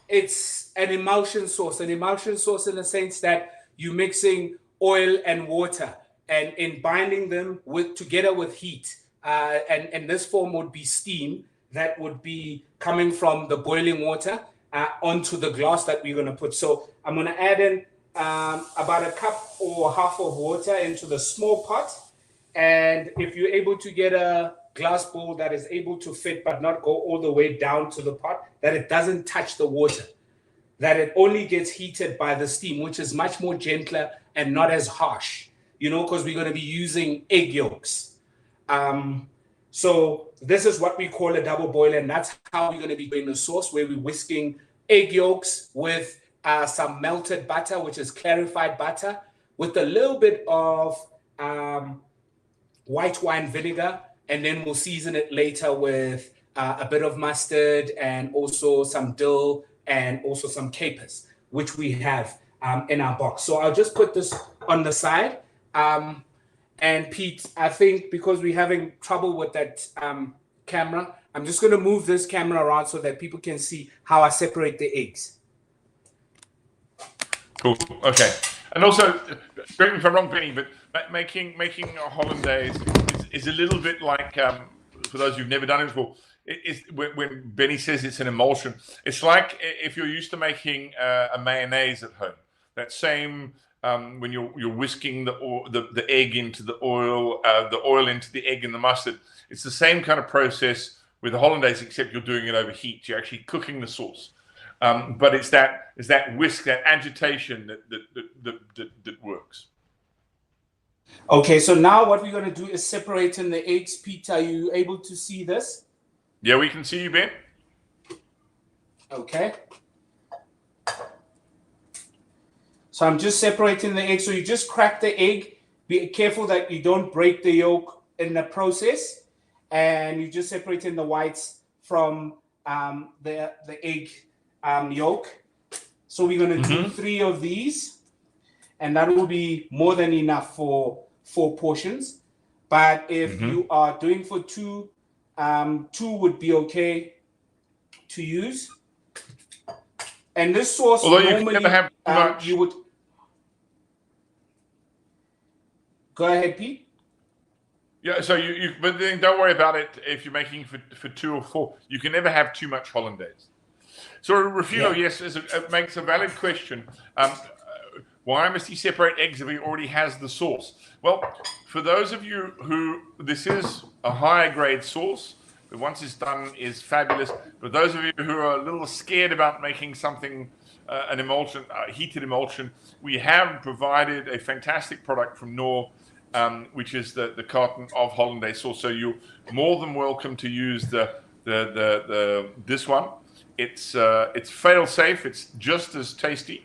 it's an emulsion sauce in the sense that you're mixing oil and water and in binding them together with heat. And this form would be steam that would be coming from the boiling water onto the glass that we're going to put. So I'm going to add in about a cup or half of water into the small pot. And if you're able to get a glass bowl that is able to fit but not go all the way down to the pot, that it doesn't touch the water, that it only gets heated by the steam, which is much more gentler and not as harsh, because we're going to be using egg yolks. So this is what we call a double boiler, and that's how we're going to be doing the sauce, where we're whisking egg yolks with some melted butter, which is clarified butter, with a little bit of white wine vinegar, and then we'll season it later with a bit of mustard and also some dill and also some capers, which we have in our box. So I'll just put this on the side. And Pete, I think because we're having trouble with that camera, I'm just going to move this camera around so that people can see how I separate the eggs. Cool. Okay. And also, correct me if I'm wrong, Benny, but making a hollandaise is a little bit like, for those who've never done it before, when Benny says it's an emulsion, it's like if you're used to making a mayonnaise at home. That same when you're whisking the egg into the oil into the egg and the mustard. It's the same kind of process with the hollandaise, except you're doing it over heat. You're actually cooking the sauce. But it's that whisk, that agitation that works. Okay, so now what we're going to do is separate in the eggs. Pete, are you able to see this? Yeah, we can see you, Ben. Okay. So I'm just separating the egg. So you just crack the egg. Be careful that you don't break the yolk in the process. And you just separating the whites from the egg yolk. So we're going to do 3 of these. And that will be more than enough for 4 portions. But if you are doing for 2, 2 would be okay to use. And this sauce, although normally, you never have too much. You would go ahead, Pete. Yeah, so but then don't worry about it if you're making for 2 or 4. You can never have too much hollandaise. So Rafilo, yes, it makes a valid question. Why must he separate eggs if he already has the sauce? Well, for those of you who this is a higher grade sauce, but once it's done is fabulous. But those of you who are a little scared about making something, an emulsion, heated emulsion, we have provided a fantastic product from Knorr, which is the carton of hollandaise sauce. So you're more than welcome to use this one. It's fail safe. It's just as tasty,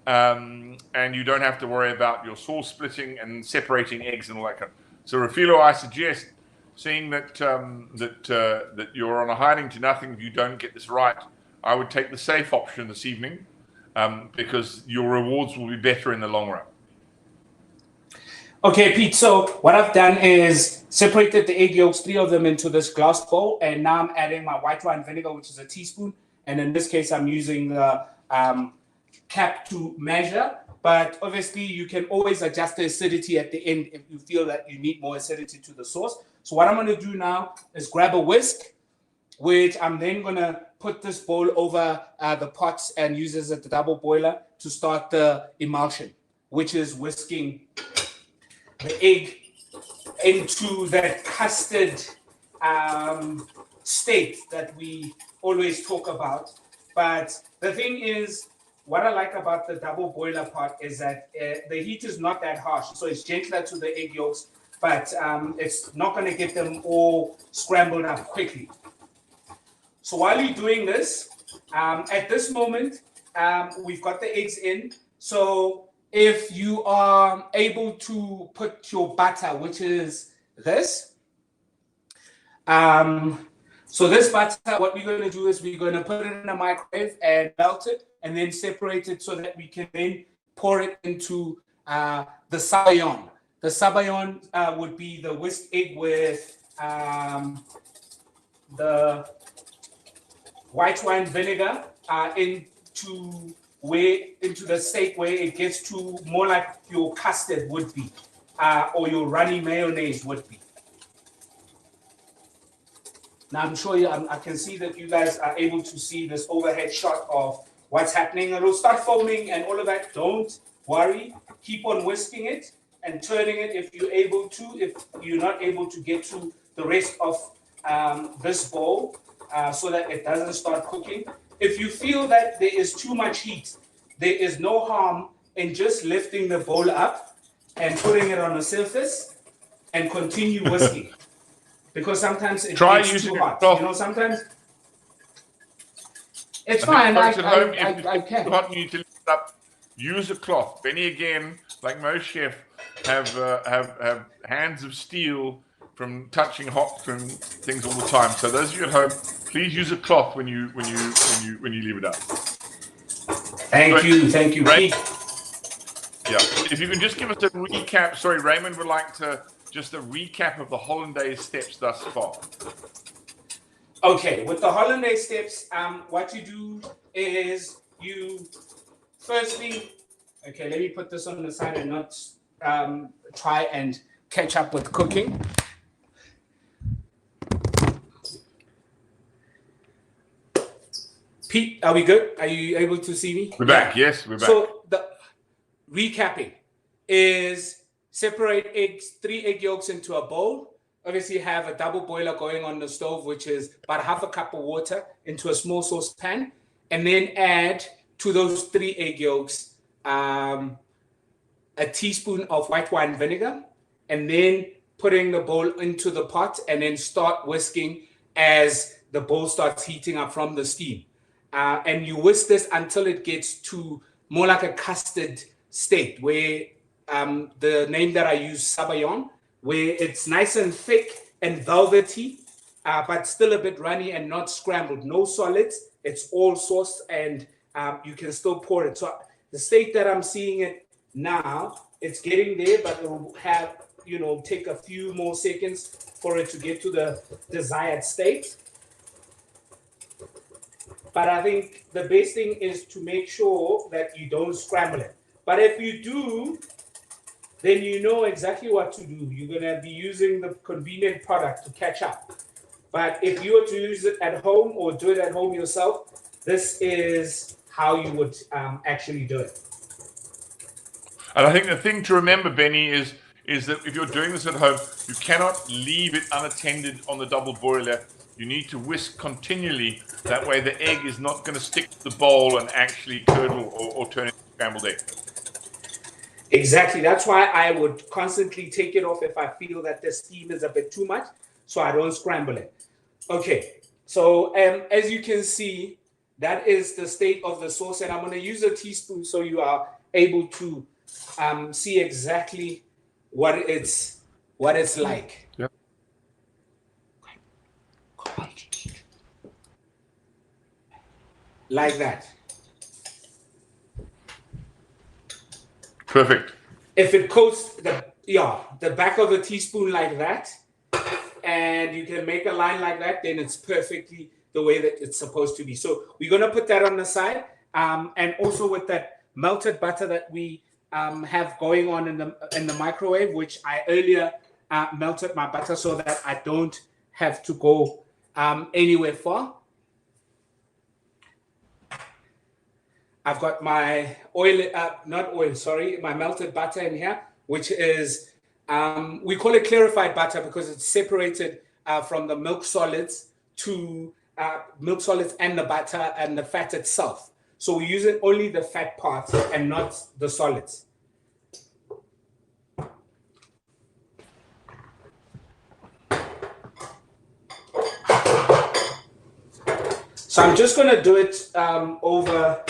and you don't have to worry about your sauce splitting and separating eggs and all that kind. So Rafilo, I suggest, seeing that that you're on a hiding to nothing if you don't get this right, I would take the safe option this evening, because your rewards will be better in the long run. Okay, Pete, so what I've done is separated the egg yolks, 3 of them, into this glass bowl, and now I'm adding my white wine vinegar, which is a teaspoon, and in this case I'm using the cap to measure, but obviously you can always adjust the acidity at the end if you feel that you need more acidity to the sauce. So what I'm going to do now is grab a whisk, which I'm then going to put this bowl over the pots and use as a double boiler to start the emulsion, which is whisking the egg into that custard state that we always talk about. But the thing is, what I like about the double boiler pot is that the heat is not that harsh. So it's gentler to the egg yolks, but it's not going to get them all scrambled up quickly. So while you're doing this, at this moment, we've got the eggs in. So if you are able to put your butter, which is this, so this butter, what we're going to do is we're going to put it in a microwave and melt it and then separate it so that we can then pour it into the sabayon. The sabayon would be the whisked egg with the white wine vinegar into the state where it gets to more like your custard would be, or your runny mayonnaise would be. Now I'm sure I can see that you guys are able to see this overhead shot of what's happening. It'll start foaming and all of that. Don't worry. Keep on whisking it and turning it if you're able to. If you're not able to get to the rest of this bowl so that it doesn't start cooking. If you feel that there is too much heat, there is no harm in just lifting the bowl up and putting it on the surface and continue whisking. Because sometimes it gets too hot. You know, sometimes it's fine. I can. Hot, you need to lift it up. Use a cloth. Benny, again, like most chefs, have hands of steel from touching hot and things all the time. So those of you at home, please use a cloth when you leave it up. Thank you. Ray, yeah. If you can just give us a recap. Sorry, Raymond would like to just a recap of the Hollandaise steps thus far. Okay, with the Hollandaise steps, what you do is you firstly, okay, let me put this on the side and not try and catch up with cooking. Pete, are we good? Are you able to see me? We're back. Yes, we're back. So the recapping is separate eggs, 3 egg yolks into a bowl. Obviously have a double boiler going on the stove, which is about half a cup of water into a small saucepan, and then add to those 3 egg yolks a teaspoon of white wine vinegar, and then putting the bowl into the pot and then start whisking as the bowl starts heating up from the steam. And you whisk this until it gets to more like a custard state, where the name that I use, sabayon, where it's nice and thick and velvety, but still a bit runny and not scrambled. No solids. It's all sauce, and you can still pour it. So the state that I'm seeing it now, it's getting there, but it will have, you know, take a few more seconds for it to get to the desired state. But I think the best thing is to make sure that you don't scramble it. But if you do, then you know exactly what to do. You're going to be using the convenient product to catch up. But if you were to use it at home or do it at home yourself, this is how you would actually do it. And I think the thing to remember, Benny, is that if you're doing this at home, you cannot leave it unattended on the double boiler. You need to whisk continually. That way the egg is not going to stick to the bowl and actually curdle or turn into scrambled egg. Exactly. That's why I would constantly take it off if I feel that the steam is a bit too much, so I don't scramble it. Okay. So as you can see, that is the state of the sauce, and I'm going to use a teaspoon so you are able to see exactly what it's like. Yep. Like that. Perfect. If it coats the back of a teaspoon like that, and you can make a line like that, then it's perfectly the way that it's supposed to be. So we're going to put that on the side, and also with that melted butter that we have going on in the microwave, which I earlier melted my butter so that I don't have to go anywhere far. I've got my my melted butter in here, which is, we call it clarified butter because it's separated from the milk solids to milk solids and the butter and the fat itself. So we're using only the fat part and not the solids. So I'm just going to do it over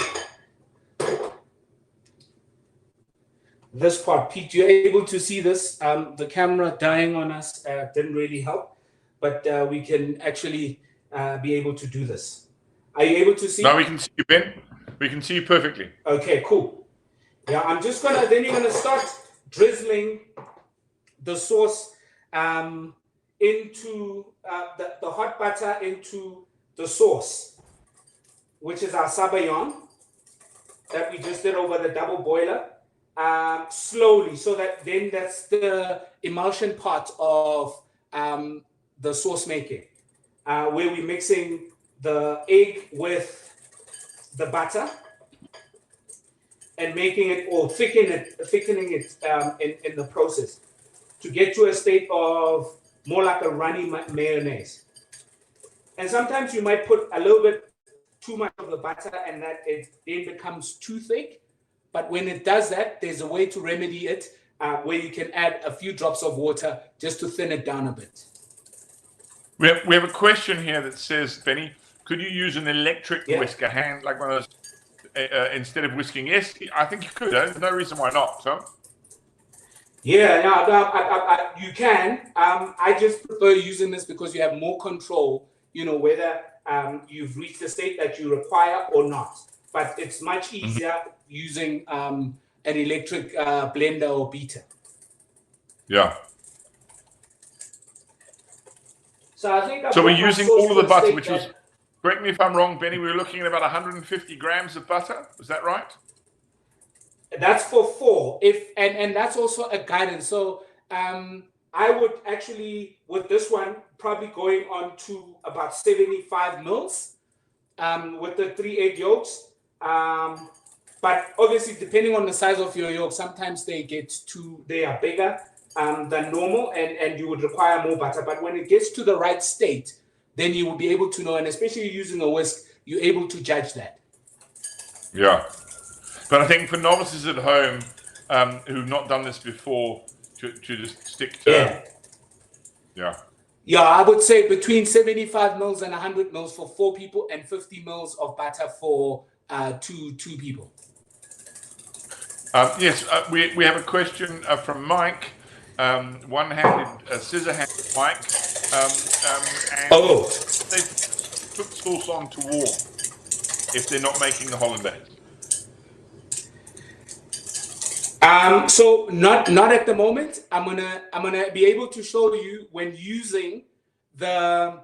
this part. Pete, you're able to see this. The camera dying on us didn't really help, but we can actually be able to do this. Are you able to see? Now we can see you, Ben. We can see you perfectly. Okay, cool. Yeah, I'm just going to, then you're going to start drizzling the sauce into the hot butter into the sauce, which is our sabayon that we just did over the double boiler. Slowly, so that then that's the emulsion part of the sauce making, where we're mixing the egg with the butter and making it, or thickening it in the process to get to a state of more like a runny mayonnaise. And sometimes you might put a little bit too much of the butter and that it then becomes too thick. But when it does that, there's a way to remedy it where you can add a few drops of water just to thin it down a bit. We have a question here that says, Benny, could you use an electric whisk, a hand, like one of those, instead of whisking? Yes, I think you could. There's no reason why not. So. Yeah, no, you can. I just prefer using this because you have more control, you know, whether you've reached the state that you require or not. But it's much easier using an electric blender or beater. Yeah. So I think we're using all of the butter, which was, correct me if I'm wrong, Benny, we were looking at about 150 grams of butter. Was that right? That's for 4. And that's also a guidance. So I would actually, with this one, probably going on to about 75 mils with the 3 egg yolks. But obviously, depending on the size of your yolk, sometimes they are bigger than normal, and you would require more butter. But when it gets to the right state, then you will be able to know, and especially using a whisk, you're able to judge that. Yeah. But I think for novices at home who've not done this before, to just stick to... Yeah, I would say between 75 mils and 100 mils for 4 people and 50 mils of butter for two people. Yes, we have a question from Mike, one-handed, scissor-handed Mike. And they put sauce on to warm if they're not making the Hollandaise. So not at the moment. I'm gonna be able to show you when using the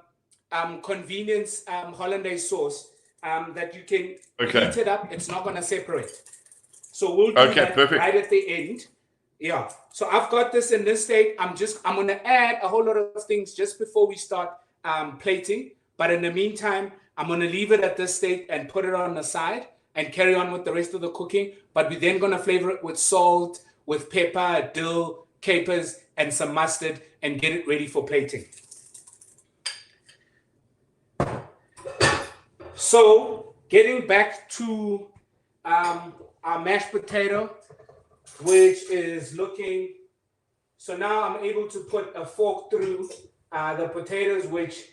convenience Hollandaise sauce that you can heat it up. It's not gonna separate. So we'll do that perfect. Right at the end. Yeah. So I've got this in this state. I'm gonna add a whole lot of things just before we start plating. But in the meantime, I'm gonna leave it at this state and put it on the side and carry on with the rest of the cooking. But we're then gonna flavor it with salt, with pepper, dill, capers, and some mustard, and get it ready for plating. So getting back to our mashed potato, which is looking, so now I'm able to put a fork through the potatoes, which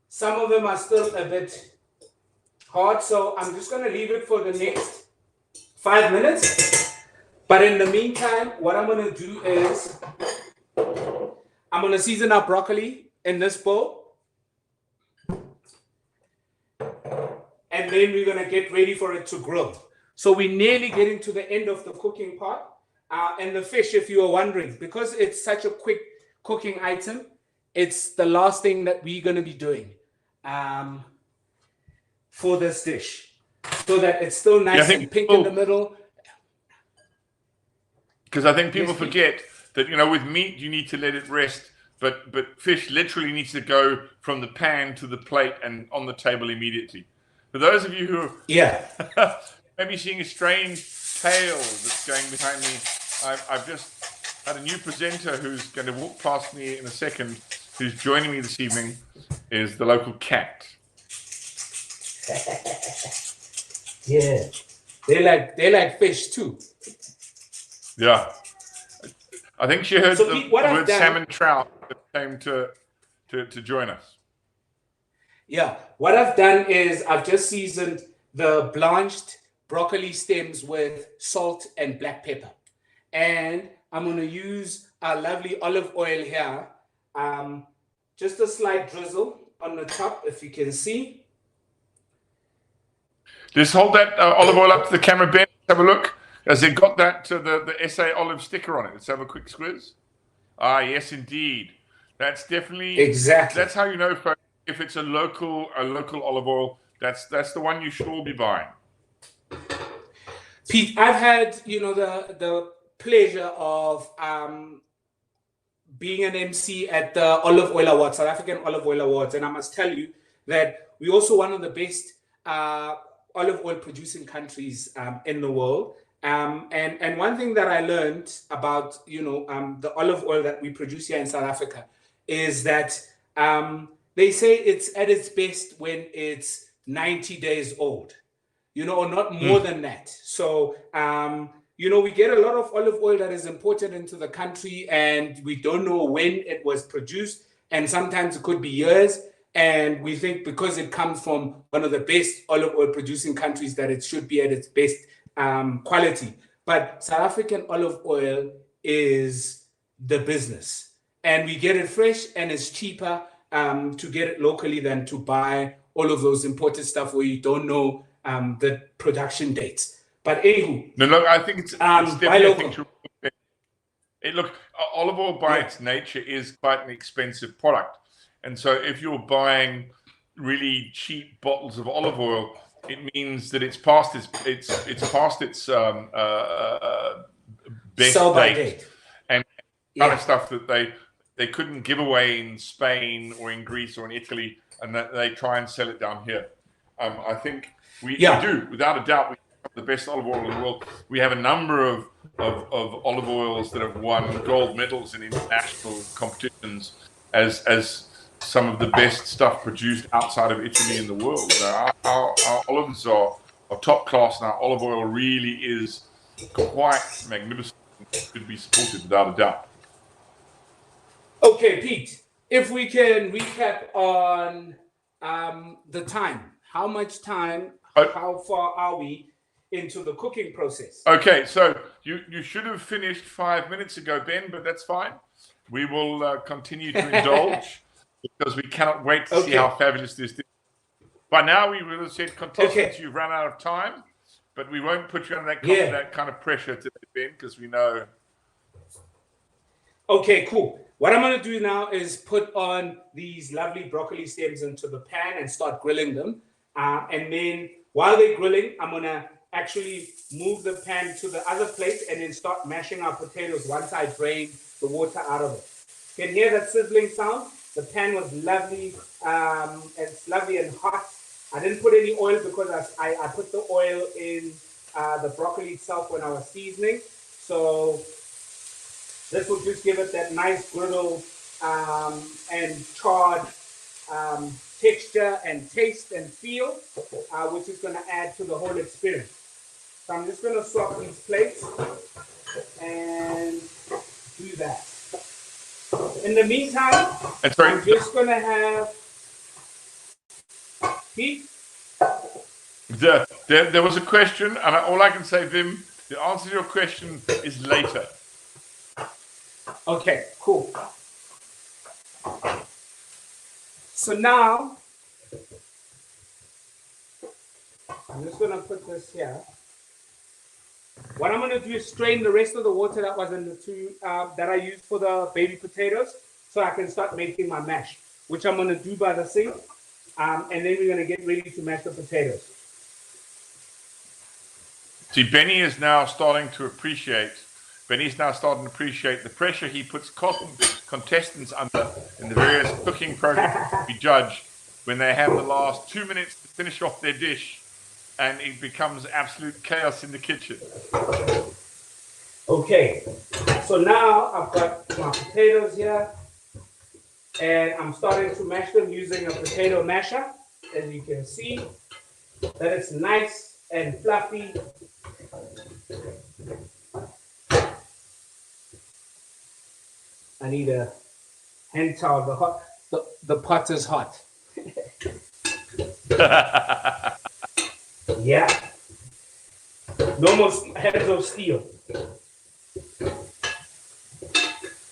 some of them are still a bit hard. So I'm just gonna leave it for the next 5 minutes. But in the meantime, what I'm gonna do is I'm gonna season up broccoli in this bowl. And then we're gonna get ready for it to grill. So we're nearly getting to the end of the cooking part. And the fish, if you are wondering, because it's such a quick cooking item, it's the last thing that we're gonna be doing for this dish, so that it's still nice and pink in the middle. Because I think people forget that, you know, with meat, you need to let it rest, but fish literally needs to go from the pan to the plate and on the table immediately. For those of you who are maybe seeing a strange tail that's going behind me, I've just had a new presenter who's going to walk past me in a second, who's joining me this evening, is the local cat. Yeah, they like fish too. Yeah, I think she heard the word salmon trout that came to join us. Yeah, what I've done is I've just seasoned the blanched broccoli stems with salt and black pepper, and I'm going to use our lovely olive oil here. Just a slight drizzle on the top, if you can see. Just hold that olive oil up to the camera, Ben. Have a look. Has it got that the SA olive sticker on it? Let's have a quick squiz. Ah, yes, indeed. That's definitely That's how you know, folks, if it's a local olive oil. That's the one you should all be buying. Pete, I've had the pleasure of being an MC at the Olive Oil Awards, South African Olive Oil Awards, and I must tell you that we're also one of the best olive oil producing countries in the world. And one thing that I learned about the olive oil that we produce here in South Africa is that they say it's at its best when it's 90 days old, or not more than that. So, we get a lot of olive oil that is imported into the country, and we don't know when it was produced. And sometimes it could be years. And we think because it comes from one of the best olive oil producing countries that it should be at its best quality. But South African olive oil is the business. And we get it fresh, and it's cheaper to get it locally than to buy all of those imported stuff where you don't know the production dates. But anywho. No, look, I think it's definitely a thing to look, olive oil by its nature is quite an expensive product. And so if you're buying really cheap bottles of olive oil, it means that it's past its best date. And kind of stuff that they couldn't give away in Spain or in Greece or in Italy, and that they try and sell it down here. I think we do, without a doubt, we have the best olive oil in the world. We have a number of olive oils that have won gold medals in international competitions as some of the best stuff produced outside of Italy in the world. Our olives are top class, and our olive oil really is quite magnificent. It could be supported without a doubt. Okay, Pete, if we can recap on the time. How much time, how far are we into the cooking process? Okay, so you should have finished 5 minutes ago, Ben, but that's fine. We will continue to indulge because we cannot wait to see how fabulous this is. By now, we would have said, contestants, you've run out of time, but we won't put you under that kind of pressure today, Ben, because we know. Okay, cool. What I'm going to do now is put on these lovely broccoli stems into the pan and start grilling them. And then while they're grilling, I'm going to actually move the pan to the other plate and then start mashing our potatoes once I drain the water out of it. You can hear that sizzling sound? The pan was lovely. It's lovely and hot. I didn't put any oil because I put the oil in the broccoli itself when I was seasoning. So this will just give it that nice griddle and charred texture and taste and feel, which is going to add to the whole experience. So I'm just going to swap these plates and do that. In the meantime, I'm just going to have Pete. There was a question, and all I can say, Vim, the answer to your question is later. Okay, cool. So now, I'm just going to put this here. What I'm going to do is strain the rest of the water that was in the two that I used for the baby potatoes, so I can start making my mash, which I'm going to do by the sink, and then we're going to get ready to mash the potatoes. See, Benny's now starting to appreciate the pressure he puts contestants under in the various cooking programs to be judged when they have the last 2 minutes to finish off their dish, and it becomes absolute chaos in the kitchen. Okay, so now I've got my potatoes here, and I'm starting to mash them using a potato masher. As you can see, that it's nice and fluffy. I need a hand towel. The pot is hot. Yeah. No more hands of steel.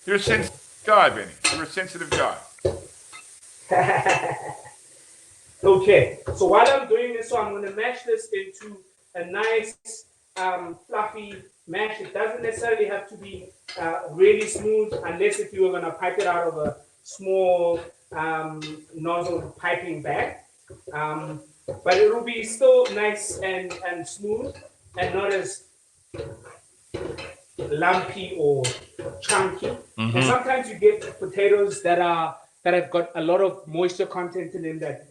You're a sensitive guy, Benny. You're a sensitive guy. Okay. So while I'm doing this, I'm going to mash this into a nice fluffy mash. It doesn't necessarily have to be really smooth, unless if you were going to pipe it out of a small nozzle piping bag. But it will be still nice and smooth and not as lumpy or chunky. And sometimes you get potatoes that have got a lot of moisture content in them that,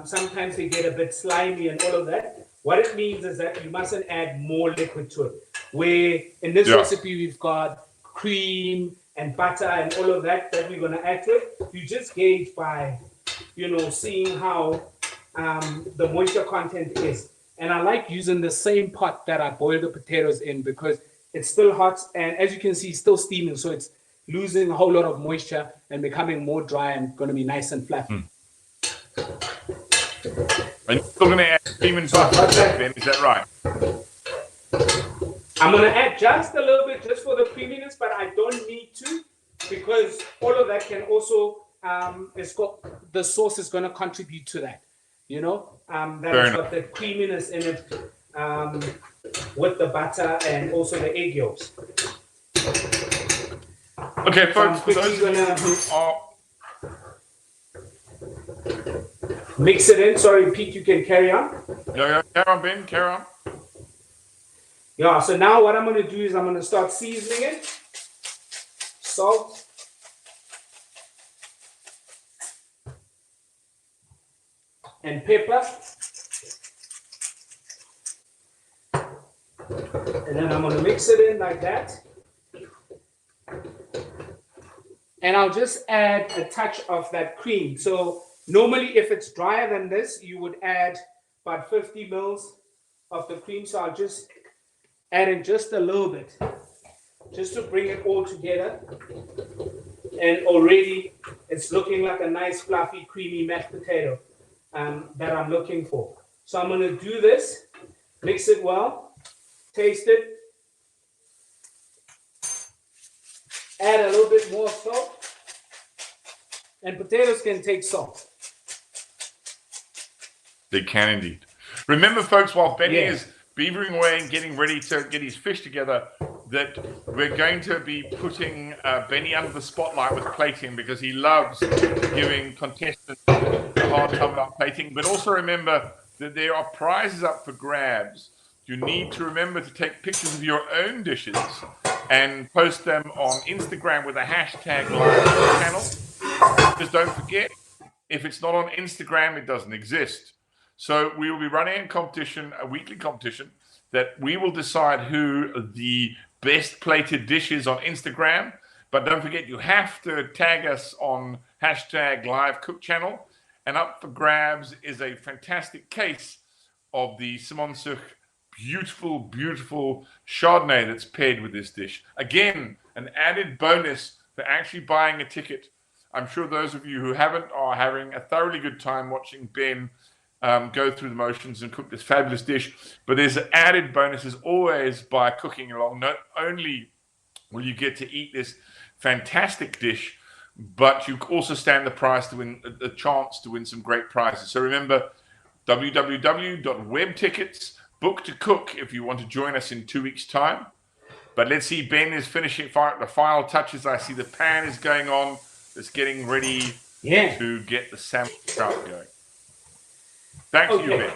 sometimes they get a bit slimy and all of that. What it means is that you mustn't add more liquid to it. Where in this recipe, we've got cream and butter and all of that we're going to add to it. You just gauge by, seeing how the moisture content is. And I like using the same pot that I boiled the potatoes in because it's still hot. And as you can see, still steaming. So it's losing a whole lot of moisture and becoming more dry and going to be nice and fluffy. And you're still going to add cream and butter, Ben, is that right? I'm going to add just a little bit just for the creaminess, but I don't need to because all of that can also, the sauce is going to contribute to that. That's got the creaminess in it with the butter and also the egg yolks. Okay, folks, for those who are... Mix it in. Sorry, Pete, you can carry on. Yeah, carry on, Ben, carry on. Yeah, so now what I'm going to do is I'm going to start seasoning it. Salt. And pepper. And then I'm going to mix it in like that. And I'll just add a touch of that cream. So normally if it's drier than this, you would add about 50 mils of the cream. So I'll just add in just a little bit, just to bring it all together. And already it's looking like a nice fluffy creamy mashed potato that I'm looking for. So I'm going to do this, mix it well, taste it, add a little bit more salt, and potatoes can take salt. They can indeed. Remember, folks, while Benny is beavering away and getting ready to get his fish together, that we're going to be putting Benny under the spotlight with plating because he loves giving contestants a hard time about plating. But also remember that there are prizes up for grabs. You need to remember to take pictures of your own dishes and post them on Instagram with a hashtag live channel. Just don't forget, if it's not on Instagram, it doesn't exist. So we will be running a competition, a weekly competition, that we will decide who the best plated dish is on Instagram. But don't forget, you have to tag us on hashtag live cook channel. And up for grabs is a fantastic case of the Simonsuk beautiful, beautiful Chardonnay that's paired with this dish. Again, an added bonus for actually buying a ticket. I'm sure those of you who haven't are having a thoroughly good time watching Ben go through the motions and cook this fabulous dish. But there's added bonuses always by cooking along. Not only will you get to eat this fantastic dish, but you also stand the prize to win a chance to win some great prizes. So remember, www.webtickets, book to cook if you want to join us in 2 weeks' time. But let's see, Ben is finishing the final touches. I see the pan is going on. It's getting ready to get the salmon trout going. Back to you, Ben.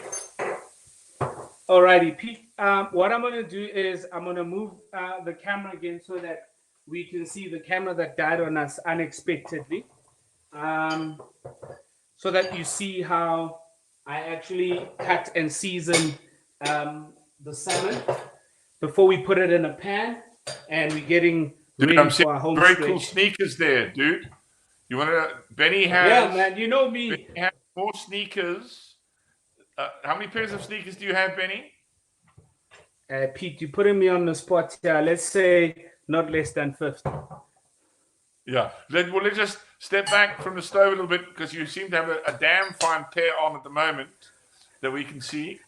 Alrighty, Pete. What I'm going to do is I'm going to move the camera again so that we can see the camera that died on us unexpectedly. So that you see how I actually cut and season the salmon before we put it in a pan and we're getting ready for our home stretch. Very cool sneakers there, dude. You want to? Benny has. Yeah, man. You know me. Benny has more sneakers. How many pairs of sneakers do you have, Benny? Pete, you're putting me on the spot here. Let's say not less than 50. Yeah. Let's just step back from the stove a little bit because you seem to have a damn fine pair on at the moment that we can see.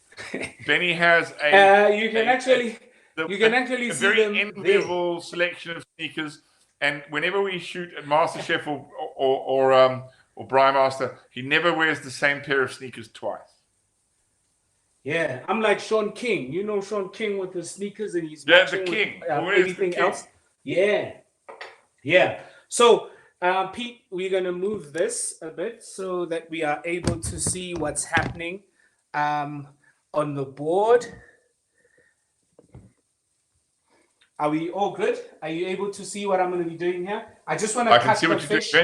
Benny has you can actually see a very them enviable selection of sneakers. And whenever we shoot at MasterChef or Brian Master, he never wears the same pair of sneakers twice. Yeah, I'm like Sean King. You know Sean King with the sneakers and he's the king. With, everything else. Yeah. So, Pete, we're going to move this a bit so that we are able to see what's happening on the board. Are we all good? Are you able to see what I'm going to be doing here? I just want to cut the fish.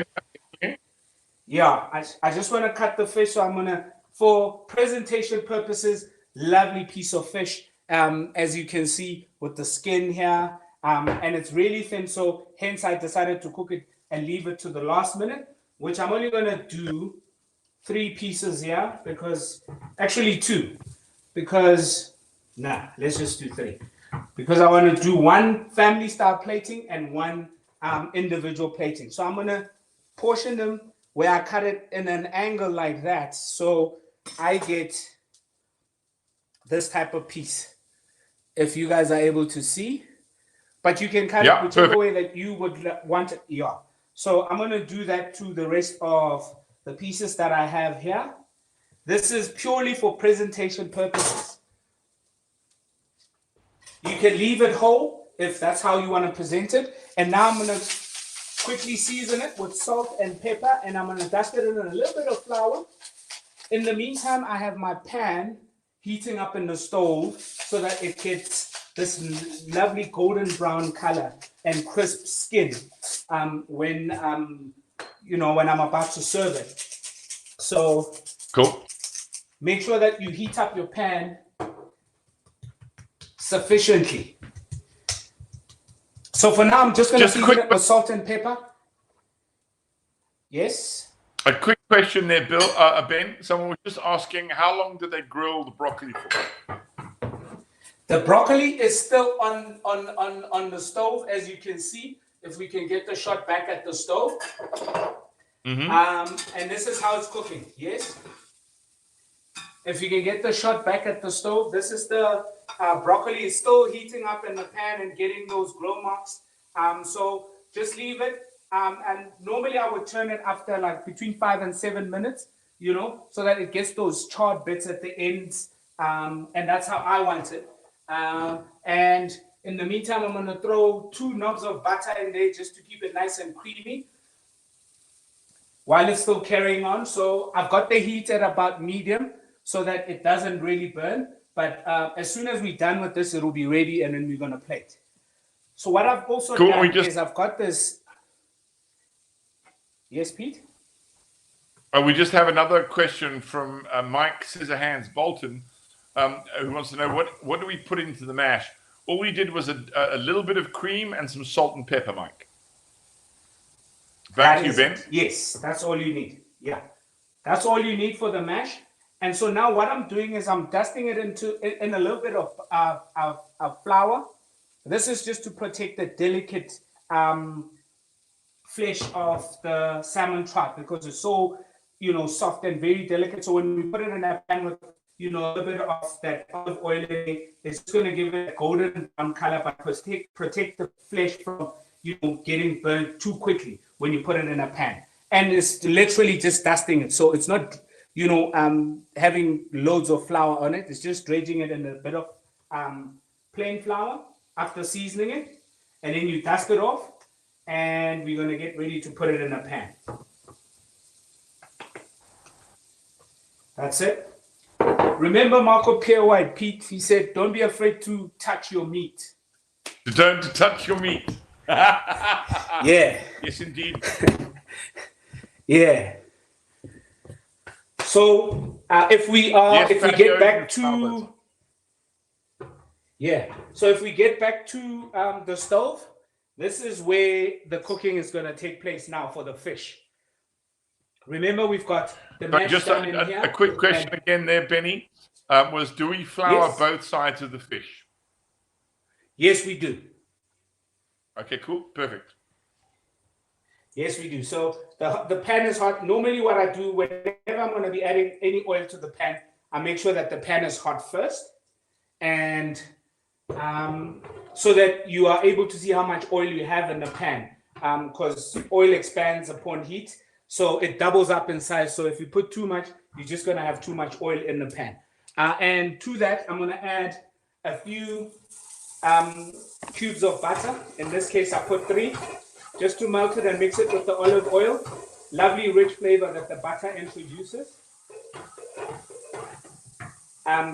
Yeah, I just want to cut the fish. So I'm going to, for presentation purposes, lovely piece of fish. As you can see with the skin here And it's really thin, so hence I decided to cook it and leave it to the last minute, which I'm only going to do 3 pieces here, because actually 2, because let's just do 3, because I want to do 1 family style plating and 1 individual plating. So I'm going to portion them where I cut it in an angle like that, so I get this type of piece, if you guys are able to see. But you can cut it whichever way that you would want it. Yeah. So I'm going to do that to the rest of the pieces that I have here. This is purely for presentation purposes. You can leave it whole if that's how you want to present it. And now I'm going to quickly season it with salt and pepper, and I'm going to dust it in a little bit of flour. In the meantime, I have my pan heating up in the stove so that it gets this lovely golden brown color and crisp skin when when I'm about to serve it. So cool. Make sure that you heat up your pan sufficiently. So for now, I'm just going to season it with salt and pepper. Yes. A quick question there, Bill. Ben, someone was just asking, how long do they grill the broccoli for? The broccoli is still on the stove, as you can see. If we can get the shot back at the stove. And this is how it's cooking. Yes. If you can get the shot back at the stove, this is the broccoli is still heating up in the pan and getting those grill marks. So just leave it. And normally I would turn it after like between 5 and 7 minutes, so that it gets those charred bits at the ends. And that's how I want it. And in the meantime, I'm going to throw 2 knobs of butter in there just to keep it nice and creamy while it's still carrying on. So I've got the heat at about medium so that it doesn't really burn. But as soon as we're done with this, it'll be ready, and then we're going to plate. So what I've also done is I've got this. Yes, Pete? We just have another question from Mike Scissorhands Bolton, who wants to know what do we put into the mash? All we did was a little bit of cream and some salt and pepper, Mike. Back to you, Ben. Yes, that's all you need. Yeah, that's all you need for the mash. And so now what I'm doing is I'm dusting it in a little bit of flour. This is just to protect the delicate flesh of the salmon trout, because it's so soft and very delicate. So when we put it in a pan with a little bit of that olive oil in it, it's going to give it a golden brown color, but protect the flesh from getting burnt too quickly when you put it in a pan. And it's literally just dusting it, so it's not having loads of flour on it. It's just dredging it in a bit of plain flour after seasoning it, and then you dust it off, and we're going to get ready to put it in a pan. That's it. Remember Marco Pierre White, Pete, he said, don't be afraid to touch your meat. Don't touch your meat. Yeah. Yes, indeed. Yeah. So if we get back to the stove, this is where the cooking is going to take place now for the fish. Remember, we've got the mash just done in here. A quick question again there, Benny. Do we flour both sides of the fish? Yes, we do. Okay, cool. Perfect. Yes, we do. So the pan is hot. Normally what I do whenever I'm going to be adding any oil to the pan, I make sure that the pan is hot first. And so that you are able to see how much oil you have in the pan. Because oil expands upon heat. So it doubles up in size. So if you put too much, you're just going to have too much oil in the pan. And to that, I'm going to add a few cubes of butter. In this case, I put 3, just to melt it and mix it with the olive oil. Lovely rich flavor that the butter introduces.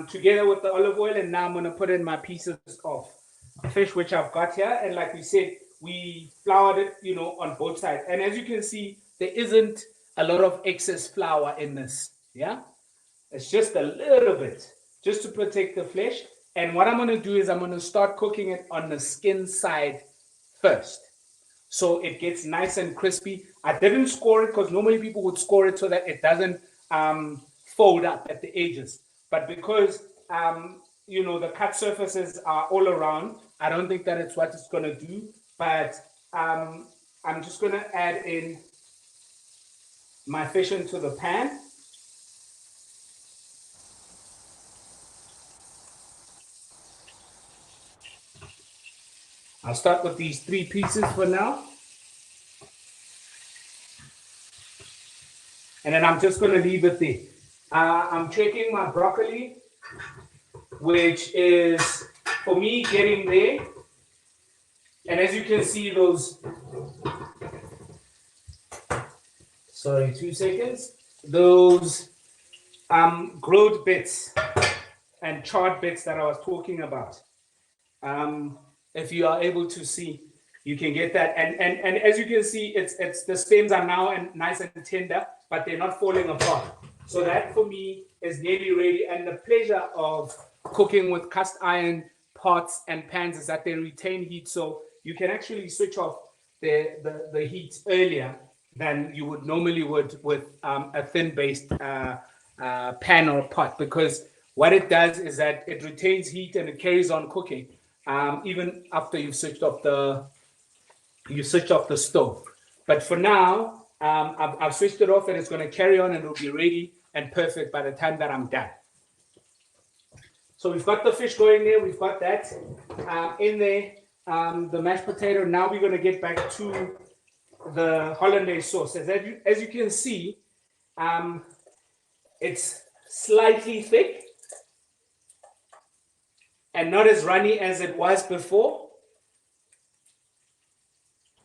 Together with the olive oil, and now I'm going to put in my pieces of fish, which I've got here. And like we said, we floured it, on both sides. And as you can see, there isn't a lot of excess flour in this. Yeah, it's just a little bit, just to protect the flesh. And what I'm going to do is I'm going to start cooking it on the skin side first, so it gets nice and crispy. I didn't score it because normally people would score it so that it doesn't fold up at the edges. But because you know, the cut surfaces are all around, I don't think that it's what it's going to do. But I'm just going to add in my fish into the pan. I'll start with these 3 pieces for now. And then I'm just going to leave it there. I'm checking my broccoli, which is, for me, getting there. And as you can see, those, sorry, 2 seconds, those grilled bits and charred bits that I was talking about. If you are able to see, you can get that. And as you can see, it's the stems are now nice and tender, but they're not falling apart. So that for me is nearly ready. And the pleasure of cooking with cast iron pots and pans is that they retain heat. So you can actually switch off the heat earlier than you would normally with a thin-based pan or pot, because what it does is that it retains heat and it carries on cooking even after you've switched off the stove. But for now, I've switched it off and it's going to carry on and it'll be ready and perfect by the time that I'm done. So we've got the fish going there. We've got that in there, the mashed potato. Now we're going to get back to the Hollandaise sauce. As you can see, it's slightly thick and not as runny as it was before.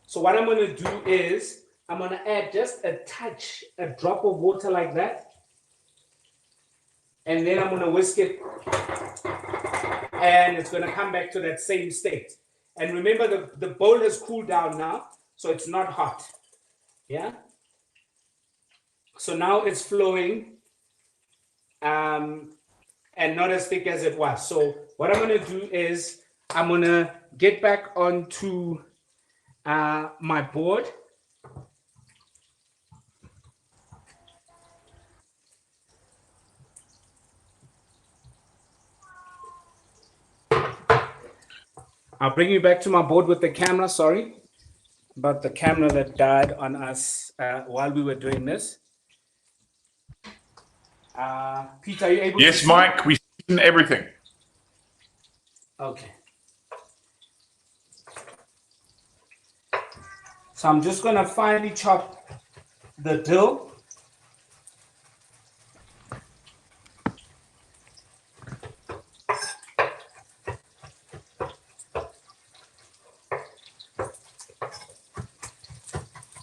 So what I'm going to do is I'm going to add just a drop of water like that. And then I'm going to whisk it. And it's going to come back to that same state. And remember, the bowl has cooled down now, so it's not hot. Yeah? So now it's flowing and not as thick as it was. So what I'm going to do is I'm going to get back onto my board. I'll bring you back to my board with the camera. Sorry about the camera that died on us while we were doing this. Peter, are you able to Yes, see? Mike, we see everything. Okay. So I'm just going to finely chop the dill.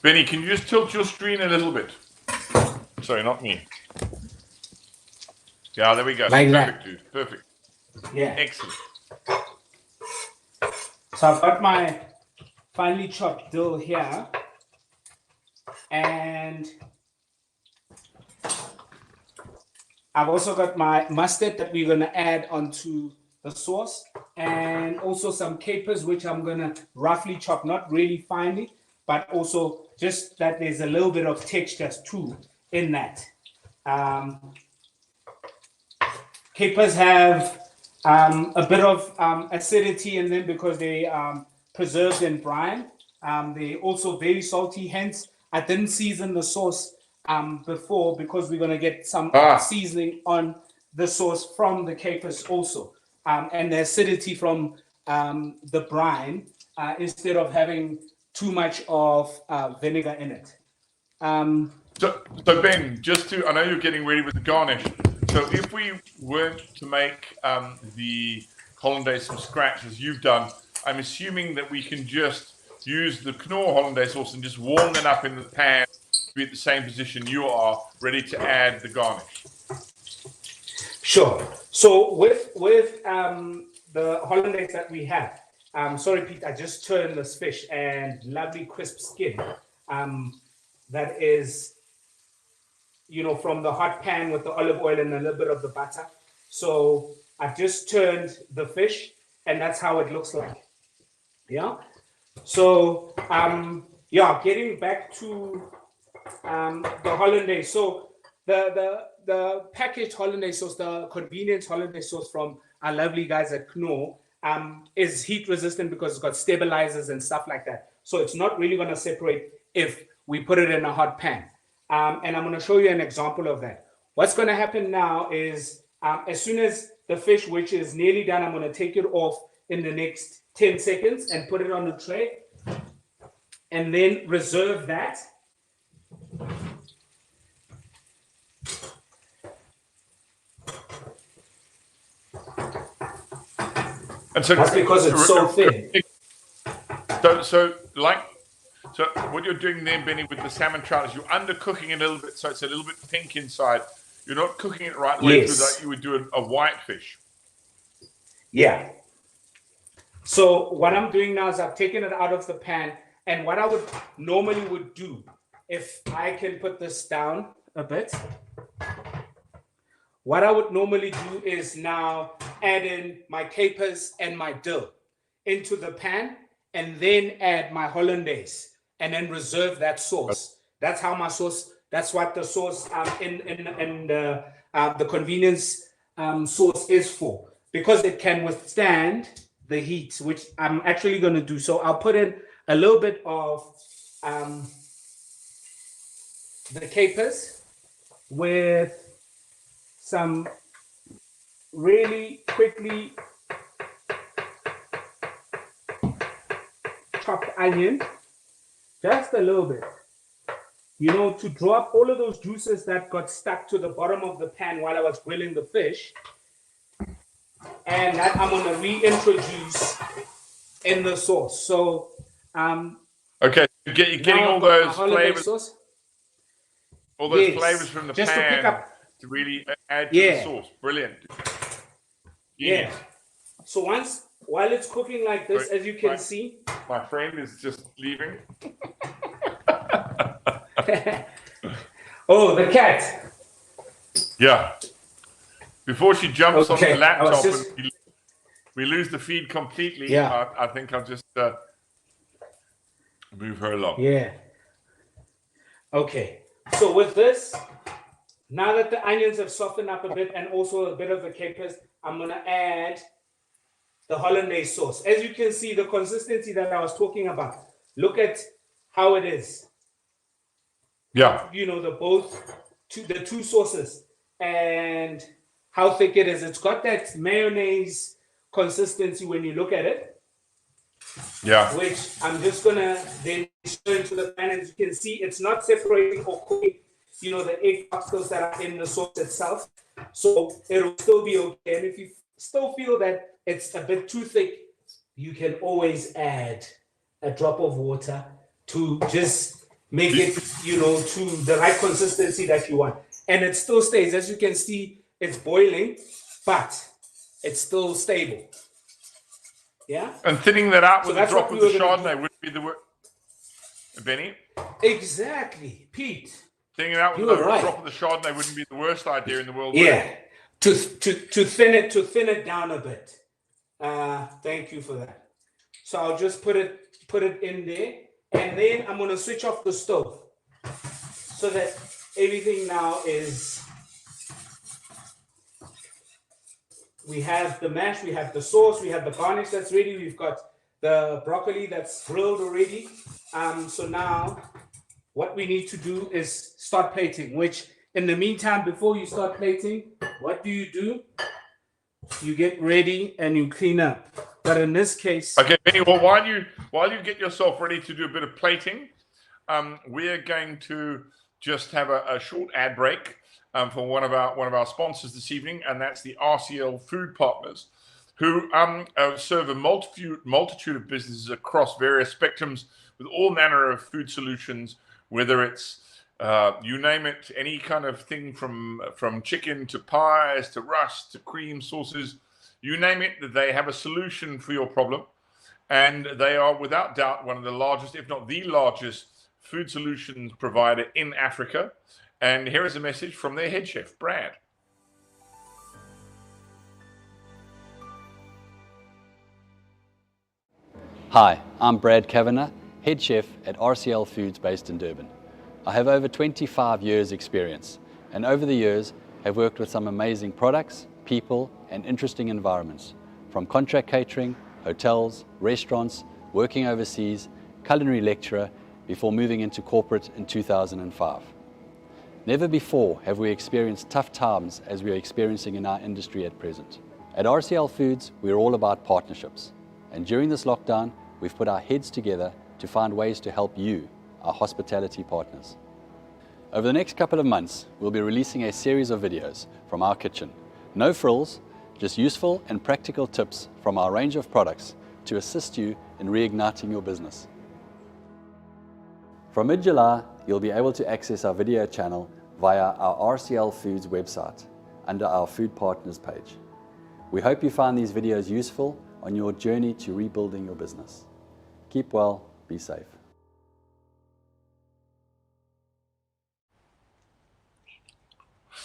Benny, can you just tilt your screen a little bit? Sorry, not me. Yeah, there we go. Like Perfect, that. dude. Perfect. Yeah. Excellent. So I've got my finely chopped dill here. And I've also got my mustard that we're going to add onto the sauce. And also some capers, which I'm going to roughly chop, not really finely, but also just that there's a little bit of texture too in that. Capers have a bit of acidity in them because they preserved in brine. They're also very salty, hence I didn't season the sauce before because we're going to get some seasoning on the sauce from the capers also. And the acidity from the brine instead of having too much of vinegar in it. So Ben, I know you're getting ready with the garnish. So if we weren't to make the Hollandaise from scratch as you've done, I'm assuming that we can just use the Knorr Hollandaise sauce and just warm it up in the pan to be at the same position you are, ready to add the garnish. Sure. So with the Hollandaise that we have, sorry, Pete, I just turned this fish and lovely crisp skin that is, you know, from the hot pan with the olive oil and a little bit of the butter. So I've just turned the fish, and that's how it looks like. Yeah. So yeah, getting back to the Hollandaise. So the packaged Hollandaise sauce, the convenience Hollandaise sauce from our lovely guys at Knorr, is heat resistant because it's got stabilizers and stuff like that. So it's not really going to separate if we put it in a hot pan. And I'm going to show you an example of that. What's going to happen now is as soon as the fish, which is nearly done, I'm going to take it off in the next 10 seconds and put it on the tray and then reserve that. And so that's because it's so thin. So what you're doing there, Benny, with the salmon trout is you're undercooking it a little bit, so it's a little bit pink inside. You're not cooking it right way through like you would do a white fish. Yeah. So what I'm doing now is I've taken it out of the pan, and what I would normally would do, if I can put this down a bit, what I would normally do is now add in my capers and my dill into the pan, and then add my Hollandaise, and then reserve that sauce. That's how my sauce. That's what the sauce in the convenience sauce is for, because it can withstand the heat, which I'm actually going to do. So I'll put in a little bit of the capers with some really quickly chopped onion, just a little bit, you know, to draw up all of those juices that got stuck to the bottom of the pan while I was grilling the fish. And that I'm going to reintroduce in the sauce. So, okay, you're getting all those flavors, sauce. all those flavors from the just pan to pick up, to really add to the sauce. Brilliant. Yeah. So while it's cooking like this, as you can see, my friend is just leaving. Oh, the cat. Yeah. Before she jumps on the laptop just... and we lose the feed completely, yeah. I think I'll just move her along. Yeah. Okay. So with this, now that the onions have softened up a bit and also a bit of the capers, I'm going to add the Hollandaise sauce. As you can see, the consistency that I was talking about. Look at how it is. Yeah. You know, the two sauces and how thick it is. It's got that mayonnaise consistency when you look at it. Yeah. Which I'm just going to then stir into the pan. As you can see, it's not separating or cooking, you know, the egg particles that are in the sauce itself. So it'll still be okay. And if you still feel that it's a bit too thick, you can always add a drop of water to just make it, you know, to the right consistency that you want. And it still stays. As you can see, it's boiling, but it's still stable. Yeah? And thinning that out with a drop of the Chardonnay wouldn't be the word. Benny? Exactly. Pete. Thinning it out with a drop of the Chardonnay wouldn't be the worst idea in the world. Yeah. To thin it down a bit. Thank you for that. So I'll just put it in there, and then I'm going to switch off the stove so that everything now is. We have the mash, we have the sauce, we have the garnish that's ready. We've got the broccoli that's grilled already. So now what we need to do is start plating, which in the meantime, before you start plating, what do? You get ready and you clean up. But in this case... Okay, Benny, well, while you get yourself ready to do a bit of plating, we're going to just have a short ad break for one of our sponsors this evening, and that's the RCL Food Partners, who serve a multitude of businesses across various spectrums with all manner of food solutions, whether it's you name it, any kind of thing from chicken to pies to rust to cream sauces, you name it, that they have a solution for your problem. And they are without doubt one of the largest, if not the largest, food solutions provider in Africa. And here is a message from their head chef, Brad. Hi, I'm Brad Kavanagh, head chef at RCL Foods based in Durban. I have over 25 years experience and over the years have worked with some amazing products, people and interesting environments, from contract catering, hotels, restaurants, working overseas, culinary lecturer before moving into corporate in 2005. Never before have we experienced tough times as we are experiencing in our industry at present. At RCL Foods, we're all about partnerships. And during this lockdown, we've put our heads together to find ways to help you, our hospitality partners. Over the next couple of months, we'll be releasing a series of videos from our kitchen. No frills, just useful and practical tips from our range of products to assist you in reigniting your business. From mid-July, you'll be able to access our video channel via our RCL Foods website under our Food Partners page. We hope you find these videos useful on your journey to rebuilding your business. Keep well, be safe.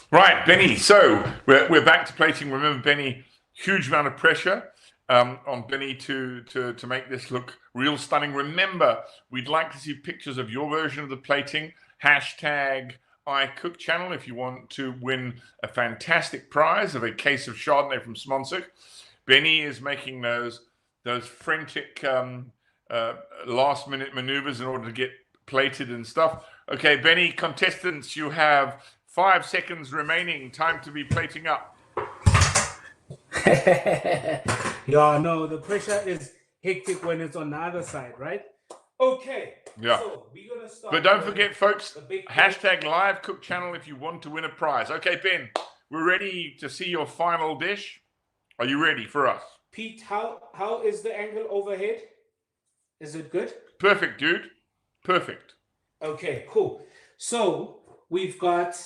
Right, Benny. So we're back to plating. Remember, Benny, huge amount of pressure on Benny to make this look real stunning. Remember, we'd like to see pictures of your version of the plating. Hashtag #iCookChannel if you want to win a fantastic prize of a case of Chardonnay from Smonsuk. Benny is making those frantic last-minute maneuvers in order to get plated and stuff. Okay, Benny, contestants, you have 5 seconds remaining. Time to be plating up. Yeah, no, the pressure is hectic when it's on the other side, right? Okay. Yeah. So we're gonna start. But don't forget, folks, hashtag live cook channel if you want to win a prize. Okay, Ben, we're ready to see your final dish. Are you ready for us? Pete, how is the angle overhead? Is it good? Perfect, dude. Perfect. Okay, cool. So we've got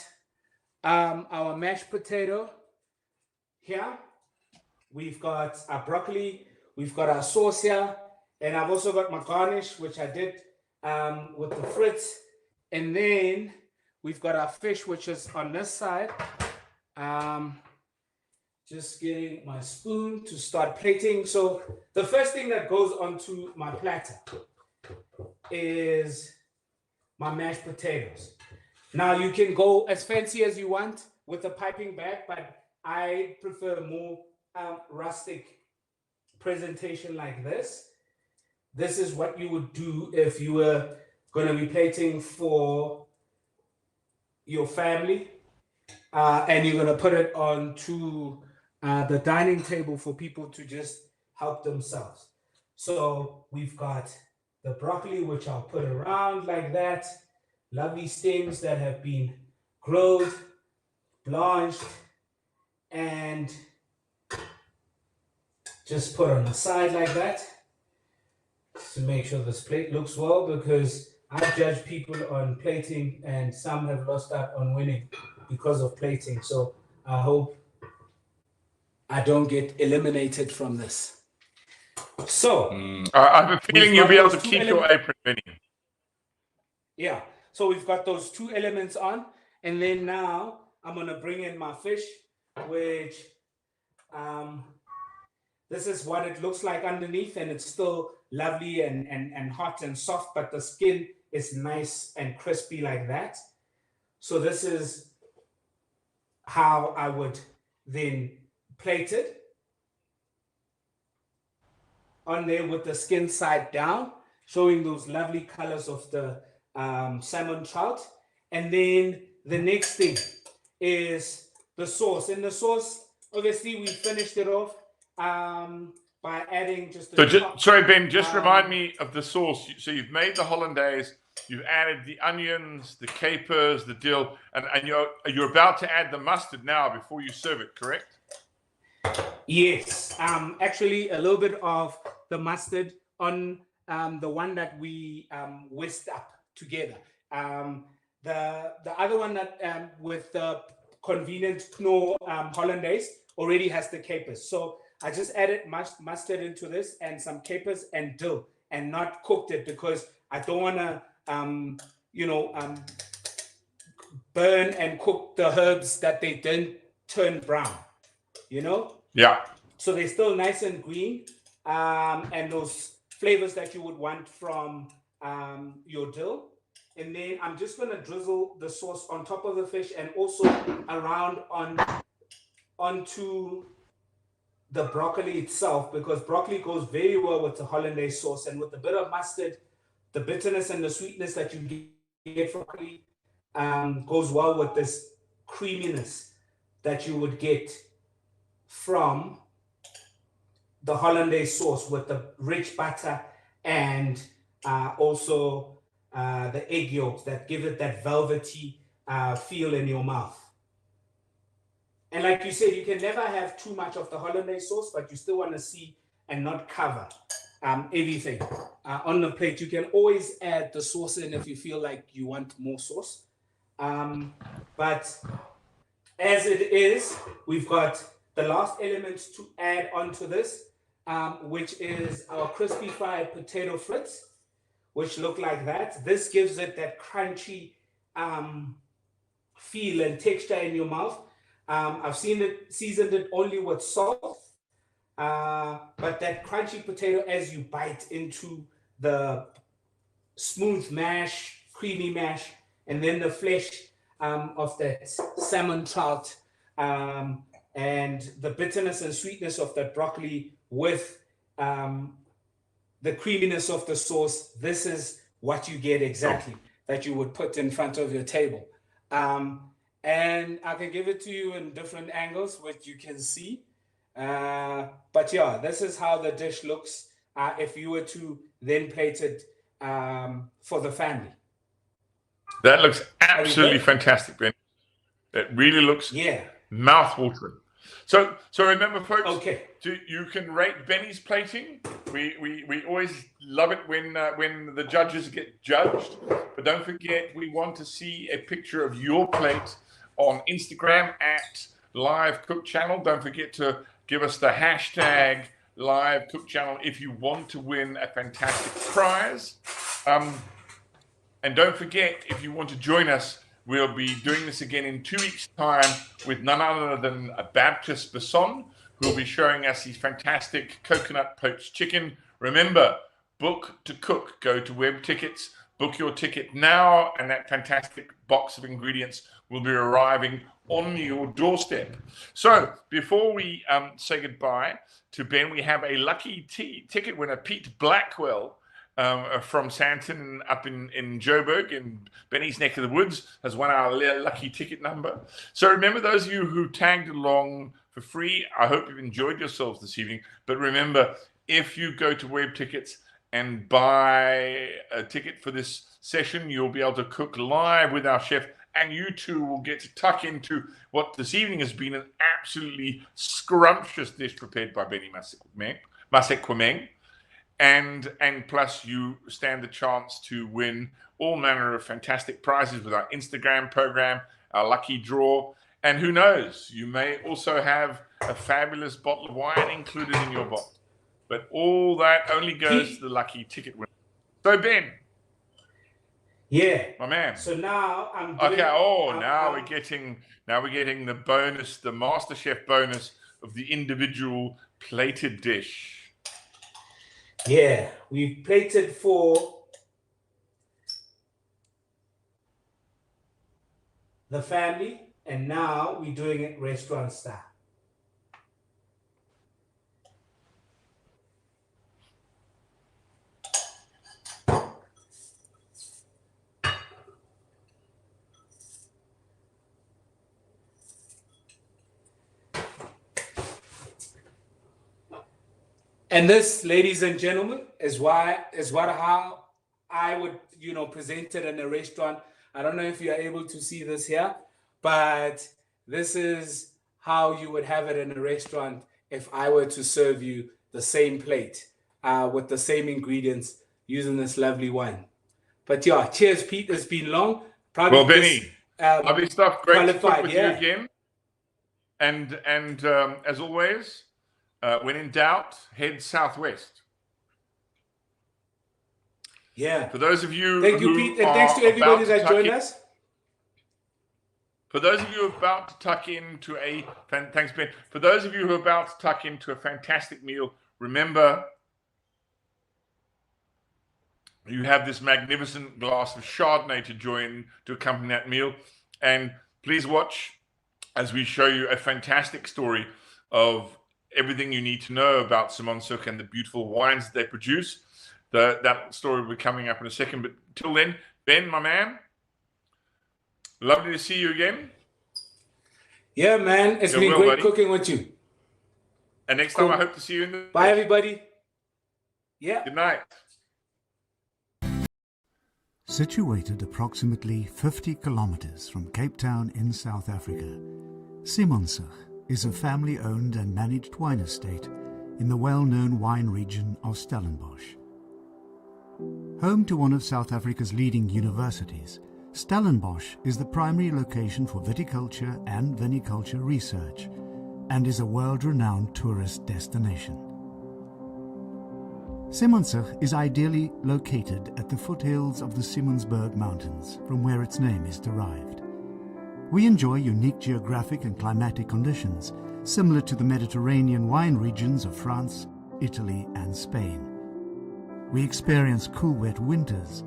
our mashed potato here. We've got our broccoli. We've got our sauce here. And I've also got my garnish, which I did with the frites. And then we've got our fish, which is on this side. Just getting my spoon to start plating. So the first thing that goes onto my platter is my mashed potatoes. Now you can go as fancy as you want with the piping bag, but I prefer more rustic presentation like this. This is what you would do if you were going to be plating for your family, and you're going to put it onto the dining table for people to just help themselves. So we've got the broccoli, which I'll put around like that. Lovely stems that have been grilled, blanched, and just put on the side like that to make sure this plate looks well, because I judge people on plating and some have lost out on winning because of plating. So I hope I don't get eliminated from this. So I have a feeling you'll be able to keep your apron, Benny. Yeah. So we've got those two elements on, and then now I'm going to bring in my fish, which this is what it looks like underneath, and it's still lovely and hot and soft, but the skin is nice and crispy like that. So this is how I would then plate it on there with the skin side down, showing those lovely colors of the salmon trout. And then the next thing is the sauce. In the sauce, obviously we finished it off by adding just sorry, Ben, just remind me of the sauce. So you've made the hollandaise, you've added the onions, the capers, the dill, and you're about to add the mustard now before you serve it, correct? Yes, actually a little bit of the mustard on the one that we whisked up together. The other one that with the convenient Knorr Hollandaise already has the capers. So I just added mustard into this and some capers and dill, and not cooked it because I don't want to, burn and cook the herbs that they didn't turn brown, Yeah. So they're still nice and green, and those flavors that you would want from your dill. And then I'm just going to drizzle the sauce on top of the fish and also around onto the broccoli itself, because broccoli goes very well with the hollandaise sauce, and with a bit of mustard, the bitterness and the sweetness that you get from broccoli goes well with this creaminess that you would get from the hollandaise sauce with the rich butter and also the egg yolks that give it that velvety feel in your mouth. And like you said, you can never have too much of the hollandaise sauce, but you still want to see and not cover everything on the plate. You can always add the sauce in if you feel like you want more sauce. But as it is, we've got the last element to add onto this, which is our crispy fried potato frites, which look like that. This gives it that crunchy feel and texture in your mouth. I've seasoned it only with salt, but that crunchy potato as you bite into the smooth mash, creamy mash, and then the flesh of that salmon trout, and the bitterness and sweetness of that broccoli with the creaminess of the sauce. This is what you get exactly that you would put in front of your table. And I can give it to you in different angles, which you can see. But yeah, this is how the dish looks if you were to then plate it for the family. That looks absolutely fantastic, Ben. It really looks mouth-watering. So remember, folks, you can rate Benny's plating. We always love it when the judges get judged. But don't forget, we want to see a picture of your plate on Instagram at Live Cook Channel. Don't forget to give us the hashtag Live Cook Channel if you want to win a fantastic prize. And don't forget, if you want to join us, we'll be doing this again in 2 weeks' time with none other than Baptiste Besson, who will be showing us his fantastic coconut poached chicken. Remember, book to cook. Go to web tickets, book your ticket now, and that fantastic box of ingredients will be arriving on your doorstep. So before we say goodbye to Ben, we have a lucky ticket winner, Pete Blackwell, from Santon up in Joburg, in Benny's neck of the woods, has won our lucky ticket number. So remember, those of you who tagged along for free, I hope you've enjoyed yourselves this evening. But remember, if you go to web tickets and buy a ticket for this session, you'll be able to cook live with our chef, and you too will get to tuck into what this evening has been an absolutely scrumptious dish prepared by Benny Masekwameng. And plus you stand the chance to win all manner of fantastic prizes with our Instagram program, our lucky draw, and who knows, you may also have a fabulous bottle of wine included in your bottle. But all that only goes to the lucky ticket winner. So Ben, my man. So now I'm doing, now we're getting the bonus, the MasterChef bonus of the individual plated dish. Yeah, we've plated for the family, and now we're doing it restaurant style. And this, ladies and gentlemen, is how I would, present it in a restaurant. I don't know if you are able to see this here, but this is how you would have it in a restaurant if I were to serve you the same plate with the same ingredients using this lovely wine. But yeah, cheers, Pete. It's been long. Well, Benny, lovely stuff. Great to talk with you again. And as always, when in doubt, head southwest. Yeah. For those of you, thank you, Pete, and thanks to everybody that joined us. For those of you about to tuck into thanks, Ben. For those of you who are about to tuck into a fantastic meal, remember, You have this magnificent glass of Chardonnay to join to accompany that meal. And please watch as we show you a fantastic story of everything you need to know about Simonsuch and the beautiful wines that they produce. That story will be coming up in a second. But till then, Ben, my man, lovely to see you again. Yeah, man. It's been great cooking with you. And next time, I hope to see you in the... Bye, everybody. Yeah. Good night. Situated approximately 50 kilometers from Cape Town in South Africa, Simonsuch is a family-owned and managed wine estate in the well-known wine region of Stellenbosch. Home to one of South Africa's leading universities, Stellenbosch is the primary location for viticulture and viniculture research and is a world-renowned tourist destination. Simonsuch is ideally located at the foothills of the Simonsberg Mountains, from where its name is derived. We enjoy unique geographic and climatic conditions, similar to the Mediterranean wine regions of France, Italy and Spain. We experience cool, wet winters,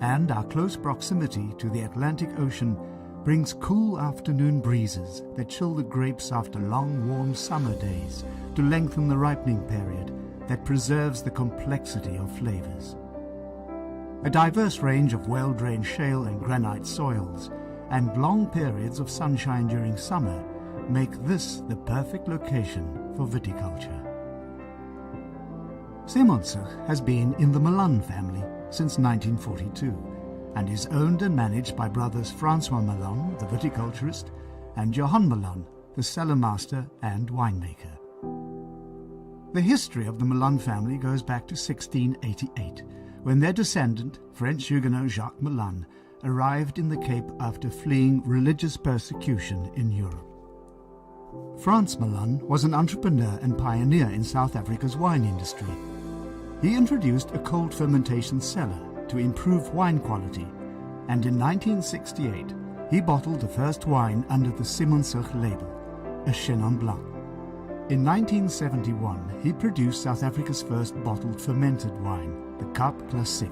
and our close proximity to the Atlantic Ocean brings cool afternoon breezes that chill the grapes after long, warm summer days to lengthen the ripening period that preserves the complexity of flavors. A diverse range of well-drained shale and granite soils and long periods of sunshine during summer make this the perfect location for viticulture. Simonsuch has been in the Malan family since 1942 and is owned and managed by brothers Francois Malan, the viticulturist, and Johan Malan, the cellar master and winemaker. The history of the Malan family goes back to 1688, when their descendant, French Huguenot Jacques Malan, arrived in the Cape after fleeing religious persecution in Europe. Frans Malan was an entrepreneur and pioneer in South Africa's wine industry. He introduced a cold fermentation cellar to improve wine quality, and in 1968 he bottled the first wine under the Simonsuch label, a Chenin Blanc. In 1971, he produced South Africa's first bottled fermented wine, the Kaap Klassiek,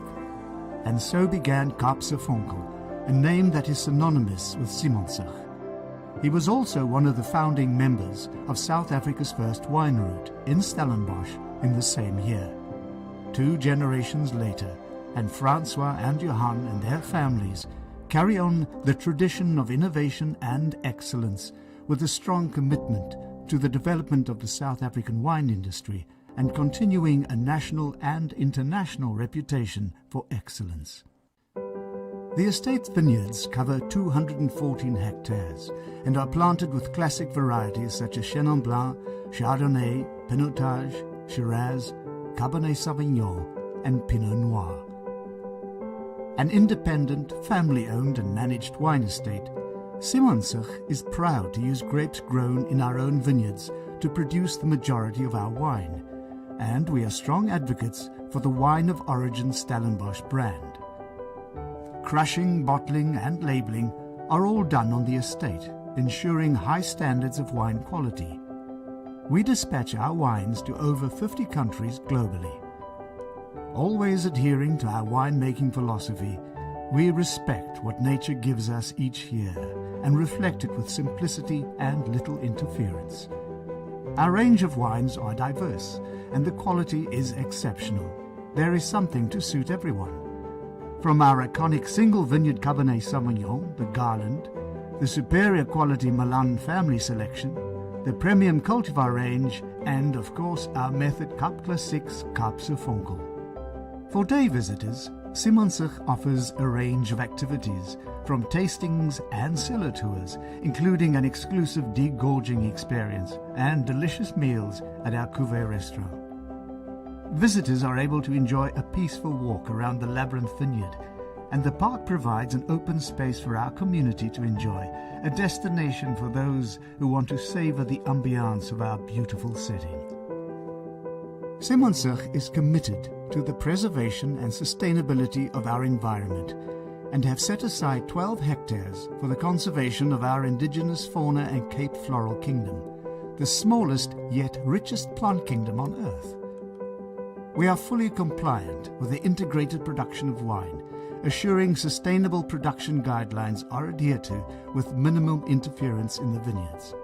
and so began Kaapse Vonkel, a name that is synonymous with Simonsuch. He was also one of the founding members of South Africa's first wine route in Stellenbosch in the same year. 2 generations later, and Francois and Johan and their families carry on the tradition of innovation and excellence with a strong commitment to the development of the South African wine industry and continuing a national and international reputation for excellence. The estate's vineyards cover 214 hectares and are planted with classic varieties such as Chenin Blanc, Chardonnay, Pinotage, Shiraz, Cabernet Sauvignon and Pinot Noir. An independent, family-owned and managed wine estate, Simonsuch is proud to use grapes grown in our own vineyards to produce the majority of our wine, and we are strong advocates for the Wine of Origin Stellenbosch brand. Crushing, bottling and labelling are all done on the estate, ensuring high standards of wine quality. We dispatch our wines to over 50 countries globally. Always adhering to our winemaking philosophy, we respect what nature gives us each year and reflect it with simplicity and little interference. Our range of wines are diverse and the quality is exceptional. There is something to suit everyone. From our iconic single vineyard Cabernet Sauvignon, the Garland, the superior quality Malan family selection, the premium cultivar range, and of course our method Kaap Klassiek's Kaapse Vonkel. For day visitors, Simonsuch offers a range of activities, from tastings and cellar tours, including an exclusive degorging experience and delicious meals at our Cuvée restaurant. Visitors are able to enjoy a peaceful walk around the Labyrinth Vineyard, and the park provides an open space for our community to enjoy, a destination for those who want to savor the ambiance of our beautiful setting. Simonsuch is committed to the preservation and sustainability of our environment and have set aside 12 hectares for the conservation of our indigenous fauna and Cape Floral Kingdom, the smallest yet richest plant kingdom on Earth. We are fully compliant with the integrated production of wine, assuring sustainable production guidelines are adhered to with minimum interference in the vineyards.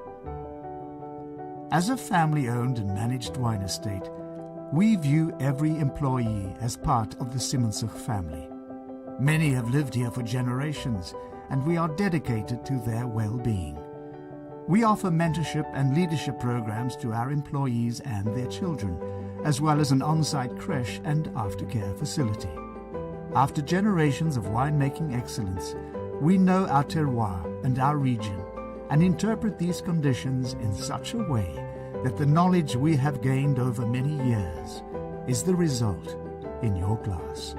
As a family-owned and managed wine estate, we view every employee as part of the Simmonsig family. Many have lived here for generations, and we are dedicated to their well-being. We offer mentorship and leadership programs to our employees and their children, as well as an on-site creche and aftercare facility. After generations of winemaking excellence, we know our terroir and our region, and interpret these conditions in such a way that the knowledge we have gained over many years is the result in your glass.